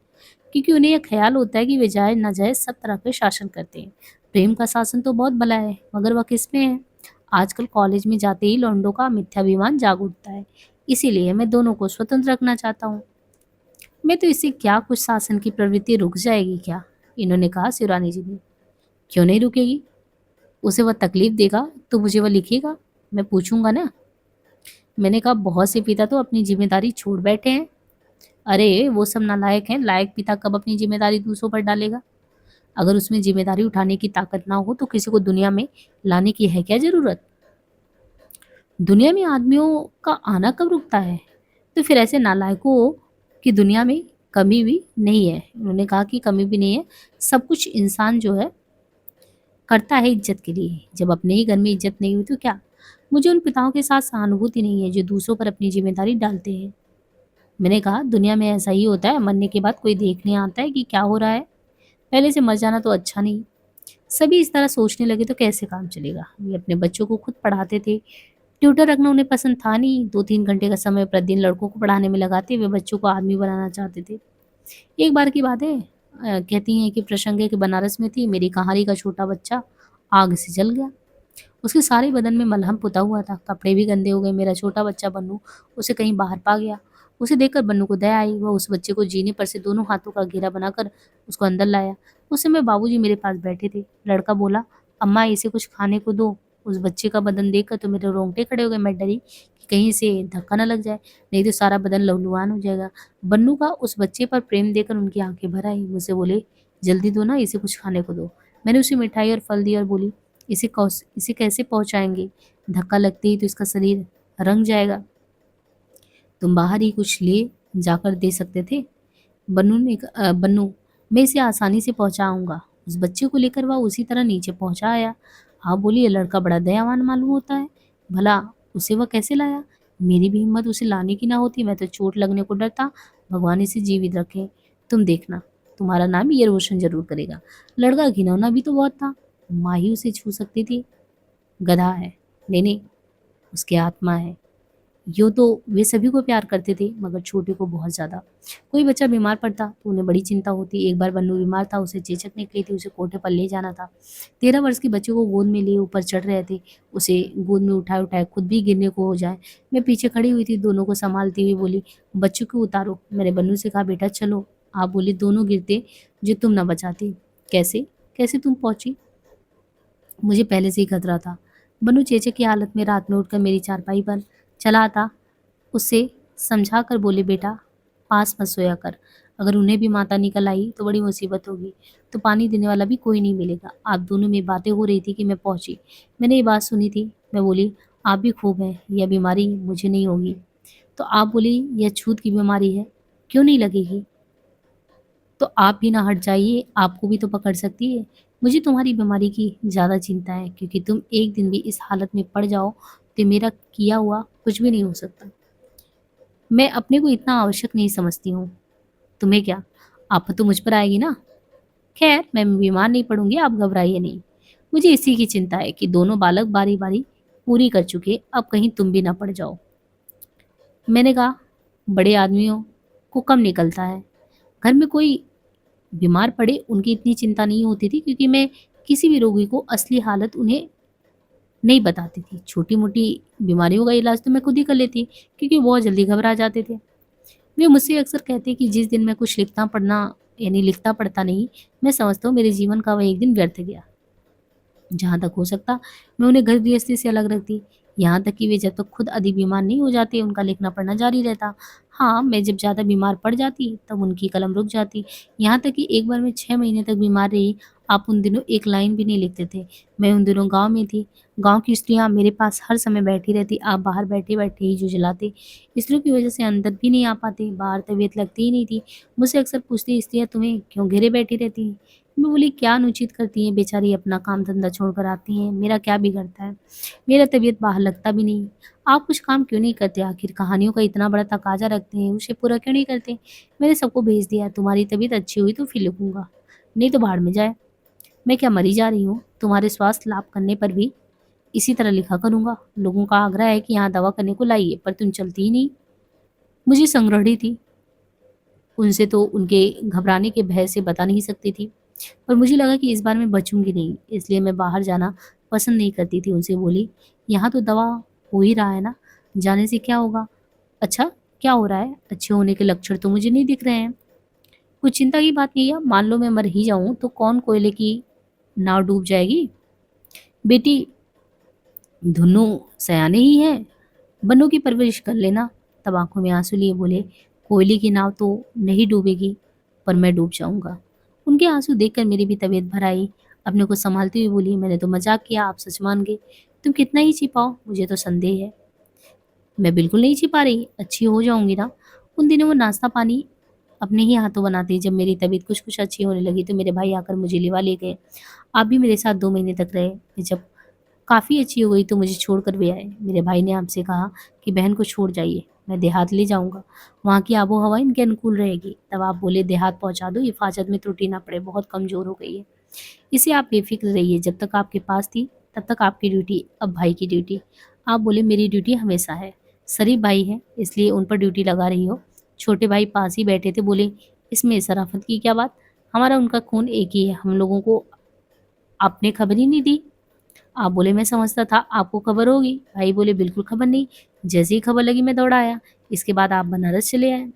क्योंकि उन्हें यह ख्याल होता है कि वे जायज नाजायज सब तरह के शासन करते हैं। प्रेम का शासन तो बहुत भला है, मगर वह किस में है? आजकल कॉलेज में जाते ही लौंडों का मिथ्याभिमान जाग उठता है। इसीलिए मैं दोनों को स्वतंत्र रखना चाहता हूँ। मैं तो इससे क्या कुछ शासन की प्रवृत्ति रुक जाएगी क्या? इन्होंने कहा। शिवरानी जी ने, क्यों नहीं रुकेगी? उसे वह तकलीफ देगा तो मुझे वह लिखेगा, मैं पूछूंगा ना। मैंने कहा, बहुत से पिता तो अपनी जिम्मेदारी छोड़ बैठे हैं। अरे वो सब नालायक हैं। लायक पिता कब अपनी जिम्मेदारी दूसरों पर डालेगा? अगर उसमें जिम्मेदारी उठाने की ताकत ना हो तो किसी को दुनिया में लाने की है क्या जरूरत? दुनिया में आदमियों का आना कब रुकता है? तो फिर ऐसे नालायकों की दुनिया में कमी भी नहीं है। उन्होंने कहा कि कमी भी नहीं है। सब कुछ इंसान जो है करता है इज्जत के लिए। जब अपने ही घर में इज्जत नहीं हुई तो क्या मुझे उन पिताओं के साथ सहानुभूति नहीं है जो दूसरों पर अपनी जिम्मेदारी डालते हैं। मैंने कहा, दुनिया में ऐसा ही होता है, मरने के बाद कोई देखने आता है कि क्या हो रहा है। पहले से मर जाना तो अच्छा नहीं। सभी इस तरह सोचने लगे तो कैसे काम चलेगा। वे अपने बच्चों को खुद पढ़ाते थे। ट्यूटर रखना उन्हें पसंद था नहीं। 2-3 घंटे का समय प्रतिदिन लड़कों को पढ़ाने में लगाते वे बच्चों को आदमी बनाना चाहते थे। एक बार की बात है, कहती हैं कि प्रसंग है कि बनारस में थी, मेरी कहानी का छोटा बच्चा आग से जल गया। उसके सारे बदन में मलहम पुता हुआ था, कपड़े भी गंदे हो गए। मेरा छोटा बच्चा बन्नू उसे कहीं बाहर पा गया। उसे देखकर बन्नू को दया आई। वह उस बच्चे को जीने पर से दोनों हाथों का घेरा बनाकर उसको अंदर लाया। उस समय बाबूजी मेरे पास बैठे थे। लड़का बोला, अम्मा इसे कुछ खाने को दो। उस बच्चे का बदन देखकर तो मेरे रोंगटे खड़े हो गए। मैं डरी कि कहीं इसे धक्का न लग जाए, नहीं तो सारा बदन लहूलुहान हो जाएगा। बन्नू का उस बच्चे पर प्रेम देखकर उनकी आंखें भर आई। मुझसे बोले, जल्दी दो ना, इसे कुछ खाने को दो। मैंने उसे मिठाई और फल दी और बोली, इसे कैसे पहुंचाएंगे? धक्का लगते ही तो इसका शरीर रंग जाएगा। तुम बाहर ही कुछ ले जाकर दे सकते थे। बन्नू, मैं इसे आसानी से पहुंचाऊंगा। उस बच्चे को लेकर वह उसी तरह नीचे पहुंचा आया। आप बोली, ये लड़का बड़ा दयावान मालूम होता है। भला उसे वह कैसे लाया? मेरी भी हिम्मत उसे लाने की ना होती। मैं तो चोट लगने को डरता। भगवान इसे जीवित रखे। तुम देखना, तुम्हारा नाम ये रोशन जरूर करेगा। लड़का घिनौना भी तो बहुत था। माँ ही उसे छू सकती थी। गधा है। नहीं नहीं, उसकी आत्मा है। यूँ तो वे सभी को प्यार करते थे, मगर छोटे को बहुत ज़्यादा। कोई बच्चा बीमार पड़ता तो उन्हें बड़ी चिंता होती। एक बार बन्नू बीमार था, उसे चेचक निकली थी, उसे कोठे पर ले जाना था। 13 वर्ष के बच्चे को गोद में लिए ऊपर चढ़ रहे थे। उसे गोद में उठाए उठाए खुद भी गिरने को हो जाए। मैं पीछे खड़ी हुई थी, दोनों को संभालती हुई बोली, बच्चों को उतारो। मैंने बन्नू से कहा, बेटा चलो। आप बोली, दोनों गिरते जो तुम न बचाती। कैसे कैसे तुम पहुंची? मुझे पहले से ही खतरा था। बन्नू चेचक की हालत में रात में उठकर मेरी चारपाई पर चला आता। उसे समझा कर बोले, बेटा पास मत सोया कर। अगर उन्हें भी माता निकल आई तो बड़ी मुसीबत होगी। तो पानी देने वाला भी कोई नहीं मिलेगा। आप दोनों में बातें हो रही थी कि मैं पहुंची। मैंने ये बात सुनी थी। मैं बोली, आप भी खूब हैं, यह बीमारी मुझे नहीं होगी। तो आप बोली, यह छूत की बीमारी है, क्यों नहीं लगेगी? तो आप भी ना हट जाइए, आपको भी तो पकड़ सकती है। मुझे तुम्हारी बीमारी की ज़्यादा चिंता है, क्योंकि तुम एक दिन भी इस हालत में पड़ जाओ तो मेरा किया हुआ कुछ भी नहीं हो सकता। मैं अपने को इतना आवश्यक नहीं समझती हूँ। तुम्हें क्या, आफत तो मुझ पर आएगी ना। खैर, मैं बीमार नहीं पड़ूंगी, आप घबराइए नहीं। मुझे इसी की चिंता है कि दोनों बालक बारी बारी पूरी कर चुके, अब कहीं तुम भी ना पड़ जाओ। मैंने कहा, बड़े आदमियों को कम निकलता है। घर में कोई बीमार पड़े उनकी इतनी चिंता नहीं होती थी, क्योंकि मैं किसी भी रोगी को असली हालत उन्हें नहीं बताती थी। छोटी मोटी बीमारियों का इलाज तो मैं खुद ही कर लेती, क्योंकि बहुत जल्दी घबरा जाते थे। वे मुझसे अक्सर कहते कि जिस दिन मैं कुछ लिखता पढ़ना यानी लिखता पढ़ता नहीं, मैं समझता हूँ मेरे जीवन का वह एक दिन व्यर्थ गया। जहाँ तक हो सकता मैं उन्हें घर गृहस्थी से अलग रखती, यहाँ तक कि वे जब तक खुद अधिक बीमार नहीं हो जाते उनका लिखना पढ़ना जारी रहता। हाँ, मैं जब ज़्यादा बीमार पड़ जाती तब उनकी कलम रुक जाती। यहाँ तक कि एक बार मैं 6 महीने तक बीमार रही। आप उन दिनों एक लाइन भी नहीं लिखते थे। मैं उन दिनों गाँव में थी। गाँव की स्त्रियाँ मेरे पास हर समय बैठी रहती। आप बाहर बैठे बैठे ही जो जलाते। स्त्रियों की वजह से अंदर भी नहीं आ पाते, बाहर तबीयत लगती ही नहीं थी। मुझसे अक्सर पूछती, स्त्रियाँ तुम्हें क्यों घेरे बैठी रहती हैं? मैं बोली, क्या अनुचित करती हैं बेचारी, अपना काम धंधा छोड़कर आती हैं, मेरा क्या बिगड़ता है? मेरा तबीयत बाहर लगता भी नहीं। आप कुछ काम क्यों नहीं करते? आखिर कहानियों का इतना बड़ा तकाजा रखते हैं, उसे पूरा क्यों नहीं करते? मैंने सबको भेज दिया। तुम्हारी तबीयत अच्छी हुई तो फिर लिखूंगा, नहीं तो भाड़ में जाए। मैं क्या मरी जा रही हूँ? तुम्हारे स्वास्थ्य लाभ करने पर भी इसी तरह लिखा करूंगा। लोगों का आग्रह है कि यहाँ दवा करने को लाइए, पर तुम चलती ही नहीं। मुझे संग्रही थी। उनसे तो उनके घबराने के भय से बता नहीं सकती थी, पर मुझे लगा कि इस बार मैं बचूंगी नहीं, इसलिए मैं बाहर जाना पसंद नहीं करती थी। उनसे बोली, यहाँ तो दवा हो ही रहा है ना, जाने से क्या होगा? अच्छा, क्या हो रहा है? अच्छे होने के लक्षण तो मुझे नहीं दिख रहे हैं। कुछ चिंता की बात नहीं है। मान लो मैं मर ही जाऊं तो कौन कोयले की नाव डूब जाएगी? बेटी, धुन्नो सयाने ही है, बन्नों की परवरिश कर लेना। तब आंखों में आंसू लिए बोले, कोयले की नाव तो नहीं डूबेगी, पर मैं डूब जाऊंगा। उनके आंसू देखकर मेरी भी तबीयत भर आई। अपने को संभालती हुई बोली, मैंने तो मजाक किया, आप सच मान गए। तुम कितना ही छिपाओ, मुझे तो संदेह है। मैं बिल्कुल नहीं छिपा रही, अच्छी हो जाऊंगी ना। उन दिनों वो नाश्ता पानी अपने ही हाथों बनाती। जब मेरी तबीयत कुछ कुछ अच्छी होने लगी तो मेरे भाई आकर मुझे लिवा ले गए। आप भी मेरे साथ 2 महीने तक रहे। मैं जब काफ़ी अच्छी हो गई तो मुझे छोड़कर भी आए। मेरे भाई ने आपसे कहा कि बहन को छोड़ जाइए, मैं देहात ले जाऊँगा, वहाँ की आबो-हवा इनके अनुकूल रहेगी। तब आप बोले देहात पहुँचा दो, हिफाज़त में त्रुटि ना पड़े, बहुत कमज़ोर हो गई है। इसे आप बेफ़िक्र रहिए, जब तक आपके पास थी, तब तक आपकी ड्यूटी, अब भाई की ड्यूटी। आप बोले मेरी ड्यूटी हमेशा है। शरीफ भाई हैं, इसलिए उन पर ड्यूटी लगा रही हो। छोटे भाई पास ही बैठे थे, बोले इसमें शराफ़त की क्या बात? हमारा उनका खून एक ही है, हम लोगों को आपने खबर ही नहीं दी। आप बोले मैं समझता था आपको खबर होगी। भाई बोले बिल्कुल खबर नहीं, जैसे ही खबर लगी मैं दौड़ा आया। इसके बाद आप बनारस चले आए।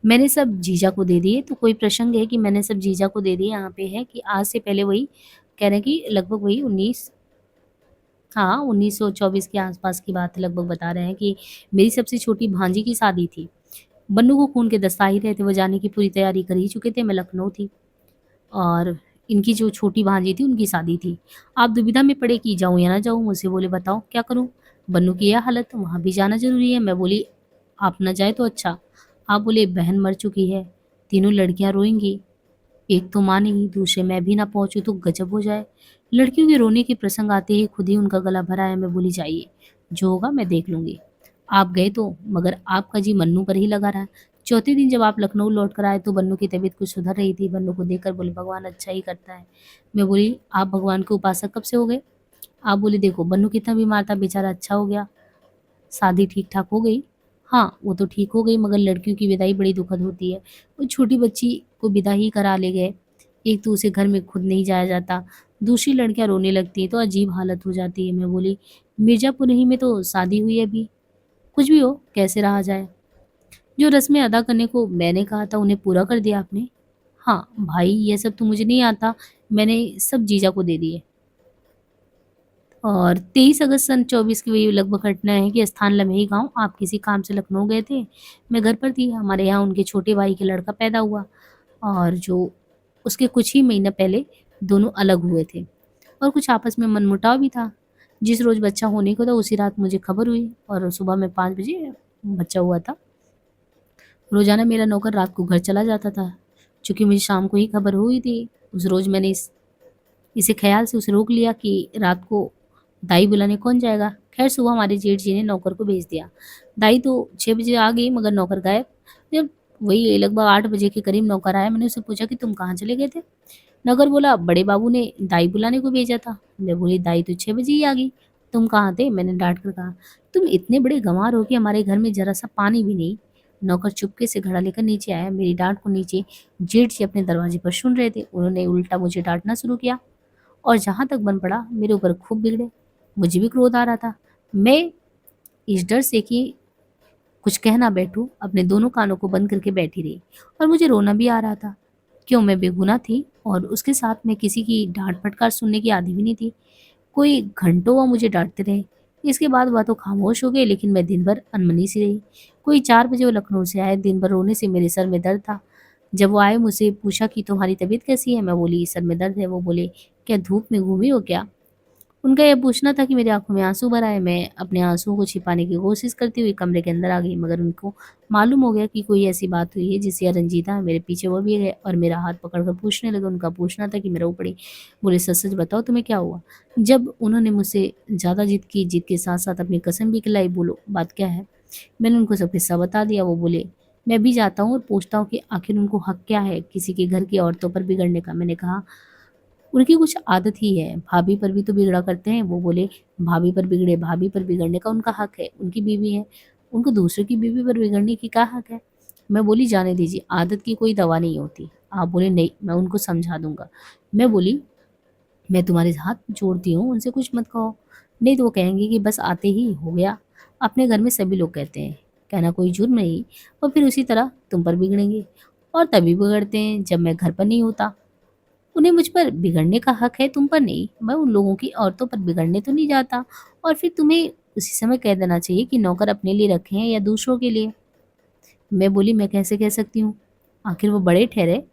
मैंने सब जीजा को दे दिए, तो कोई प्रसंग है कि मैंने सब जीजा को दे दिए, यहाँ पे है कि आज से पहले वही कह रहे हैं कि लगभग वही 19, हाँ, 1924 के आस-पास की बात लगभग बता रहे हैं कि मेरी सबसे छोटी भांजी की शादी थी। बन्नू को खून के दस्ता ही रहे थे, वो जाने की पूरी तैयारी कर ही चुके थे, मैं लखनऊ थी और इनकी जो छोटी भांजी थी उनकी शादी थी। आप दुविधा में पड़े कि जाऊँ या ना जाऊँ? मुझसे बोले बताओ क्या करूँ? बन्नू की यह हालत, वहाँ भी जाना ज़रूरी है। मैं बोली आप ना जाए तो अच्छा। आप बोले बहन मर चुकी है, तीनों लड़कियाँ रोएँगी। एक तो मानेगी, दूसरे मैं भी ना पहुँचूँ तो गज़ब हो जाए। लड़कियों के रोने के प्रसंग आते ही खुद ही उनका गला भर आया। मैं बोली जाइए, जो होगा मैं देख लूँगी। आप गए तो मगर आपका जी मन्नू पर ही लगा रहा। चौथे दिन जब आप लखनऊ लौट कर आए तो बन्नू की तबीयत कुछ सुधर रही थी। बन्नू को देखकर बोले भगवान अच्छा ही करता है। मैं बोली आप भगवान के उपासक कब से हो गए? आप बोले देखो बन्नू कितना बीमार था, बेचारा अच्छा हो गया। शादी ठीक-ठाक हो गई? हाँ, वो तो ठीक हो गई मगर लड़कियों की विदाई बड़ी दुखद होती है। वो छोटी बच्ची को विदा ही करा ले गए। एक तो उसे घर में खुद नहीं जाया जाता, दूसरी लड़कियाँ रोने लगती हैं तो अजीब हालत हो जाती है। मैं बोली मिर्ज़ापुर ही में तो शादी हुई है अभी, कुछ भी हो कैसे रहा जाए? जो रस्में अदा करने को मैंने कहा था उन्हें पूरा कर दिया आपने? हाँ, भाई ये सब तो मुझे नहीं आता, मैंने सब जीजा को दे दिए। और 23 अगस्त सन 24 की वही लगभग घटना है कि स्थान लम्हेही गाँव, आप किसी काम से लखनऊ गए थे, मैं घर पर थी। हमारे यहाँ उनके छोटे भाई के लड़का पैदा हुआ और जो उसके कुछ ही महीना पहले दोनों अलग हुए थे और कुछ आपस में मनमुटाव भी था। जिस रोज़ बच्चा होने को था उसी रात मुझे खबर हुई और सुबह में 5 बजे बच्चा हुआ था। रोज़ाना मेरा नौकर रात को घर चला जाता था। चूँकि मुझे शाम को ही खबर हुई थी, उस रोज़ मैंने इसे ख़्याल से उसे रोक लिया कि रात को दाई बुलाने कौन जाएगा। ख़ैर सुबह हमारे जेठ जी ने नौकर को भेज दिया। दाई तो 6 बजे आ गई मगर नौकर गायब। जब वही लगभग 8 बजे के करीब नौकर आया, मैंने उससे पूछा कि तुम कहाँ चले गए थे? नौकर बोला बड़े बाबू ने दाई बुलाने को भेजा था। मैं बोली दाई तो 6 बजे ही आ गई, तुम कहाँ थे? मैंने डाँट कर कहा। तुम इतने बड़े गँवार हो कि हमारे घर में ज़रा-सा पानी भी नहीं। नौकर चुपके से घड़ा लेकर नीचे आया। मेरी डाँट को नीचे जेठ जी अपने दरवाजे पर सुन रहे थे। उन्होंने उल्टा मुझे डाँटना शुरू किया। और जहाँ तक बन पड़ा मेरे ऊपर खूब बिगड़े। मुझे भी क्रोध आ रहा था। मैं इस डर से कि कुछ कह ना बैठूँ, अपने दोनों कानों को बंद करके बैठी रही और मुझे रोना भी आ रहा था। क्यों मैं बेगुनाह थी और उसके साथ मैं किसी की डाँट-फटकार सुनने की आदी भी नहीं थी। कोई घंटों वह मुझे डाँटते रहे। इसके बाद वह तो खामोश हो गए लेकिन मैं दिन भर अनमनी सी रही। कोई 4 बजे वो लखनऊ से आए, दिन भर रोने से मेरे सर में दर्द था। जब वो आए मुझसे पूछा कि तुम्हारी तबीयत कैसी है? मैं बोली सर में दर्द है। वो बोले क्या धूप में घूमी हो क्या? उनका यह पूछना था कि मेरी आँखों में आँसू भर आए। मैं अपने आँसुओं को छिपाने की कोशिश करती हुई कमरे के अंदर आ गई मगर उनको मालूम हो गया कि कोई ऐसी बात हुई है जिससे यह रंजीता है। मेरे पीछे वो भी गए और मेरा हाथ पकड़कर पूछने लगे। उनका पूछना था कि मैं रो पड़ी। बोले सच-सच बताओ तुम्हें क्या हुआ? जब उन्होंने मुझसे ज़्यादा ज़िद की, ज़िद के साथ-साथ अपनी कसम भी खिलाई, बोलो बात क्या है? मैंने उनको सब किस्सा बता दिया। वो बोले मैं भी जाता हूँ और पूछता हूँ कि आखिर उनको हक क्या है किसी के घर की औरतों पर बिगड़ने का? मैंने कहा उनकी कुछ आदत ही है, भाभी पर भी तो बिगड़ा करते हैं। वो बोले भाभी पर बिगड़े, भाभी पर बिगड़ने का उनका हक है, उनकी बीवी है, उनको दूसरे की बीवी पर बिगड़ने की क्या हक है? मैं बोली जाने दीजिए, आदत की कोई दवा नहीं होती। आप बोले नहीं, मैं उनको समझा दूँगा। मैं बोली मैं तुम्हारे हाथ जोड़ती हूँ, उनसे कुछ मत कहो, नहीं तो वो कहेंगे कि बस आते ही हो गया। अपने घर में सभी लोग कहते हैं, कहना कोई जुर्म नहीं और फिर उसी तरह तुम पर बिगड़ेंगे और तभी बिगड़ते हैं जब मैं घर पर नहीं होता। उन्हें मुझ पर बिगड़ने का हक है, तुम पर नहीं। मैं उन लोगों की औरतों पर बिगड़ने तो नहीं जाता और फिर तुम्हें उसी समय कह देना चाहिए कि नौकर अपने लिए रखे हैं या दूसरों के लिए। मैं बोली मैं कैसे कह सकती हूँ? आखिर वो बड़े ठहरे,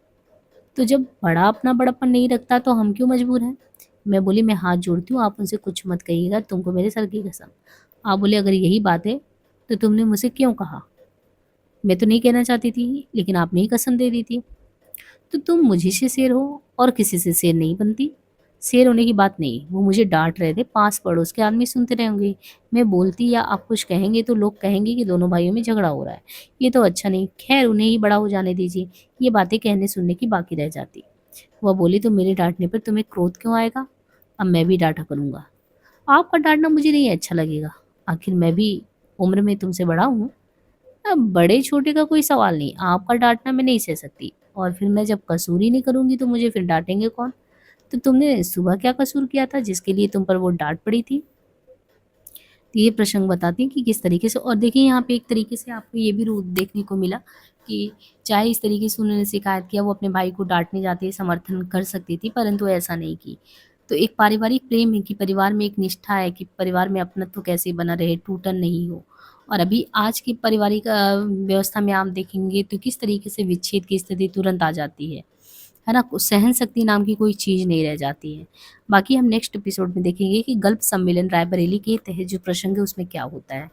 तो जब बड़ा अपना बड़प्पन नहीं रखता तो हम क्यों मजबूर हैं? मैं बोली मैं हाथ जोड़ती हूँ, आप उनसे कुछ मत कहिएगा, तुमको मेरे सर की कसम। आप बोले अगर यही बात है, तो तुमने मुझसे क्यों कहा? मैं तो नहीं कहना चाहती थी, लेकिन आपने ही कसम दे दी थी। तो तुम मुझी से शेर हो और किसी से शेर नहीं बनती। शेर होने की बात नहीं, वो मुझे डाँट रहे थे, पास पड़ोस के आदमी सुनते रहे होंगे। मैं बोलती या आप कुछ कहेंगे तो लोग कहेंगे कि दोनों भाइयों में झगड़ा हो रहा है। ये तो अच्छा नहीं, खैर उन्हें ही बड़ा हो जाने दीजिए, ये बातें कहने सुनने की बाकी रह जाती। वह बोली तो मेरे डाँटने पर तुम्हें क्रोध क्यों आएगा? अब मैं भी डाँटा करूँगा। आपका डाँटना मुझे नहीं अच्छा लगेगा, आखिर मैं भी उम्र में तुमसे बड़ा हूँ। अब बड़े-छोटे का कोई सवाल नहीं, आपका डाँटना मैं नहीं सह सकती और फिर मैं जब कसूर ही नहीं करूँगी तो मुझे फिर डाँटेंगे कौन? तो तुमने सुबह क्या कसूर किया था जिसके लिए तुम पर वो डाँट पड़ी थी? तो ये प्रसंग बताती हैं कि किस तरीके से और देखिए यहाँ पे एक तरीके से आपको ये भी रूप देखने को मिला कि चाहे इस तरीके से उन्होंने शिकायत किया, वो अपने भाई को डाँटने जाते समर्थन कर सकती थी, परंतु ऐसा नहीं की। तो एक पारिवारिक प्रेम है कि परिवार में एक निष्ठा है कि परिवार में अपनत्व कैसे बना रहे, टूटन नहीं हो। और अभी आज की पारिवारिक व्यवस्था में आप देखेंगे तो किस तरीके से विच्छेद की स्थिति तुरंत आ जाती है ना? सहन शक्ति नाम की कोई चीज़ नहीं रह जाती है। बाकी हम नेक्स्ट एपिसोड में देखेंगे कि गल्फ सम्मेलन रायबरेली के तहत जो प्रसंग है उसमें क्या होता है।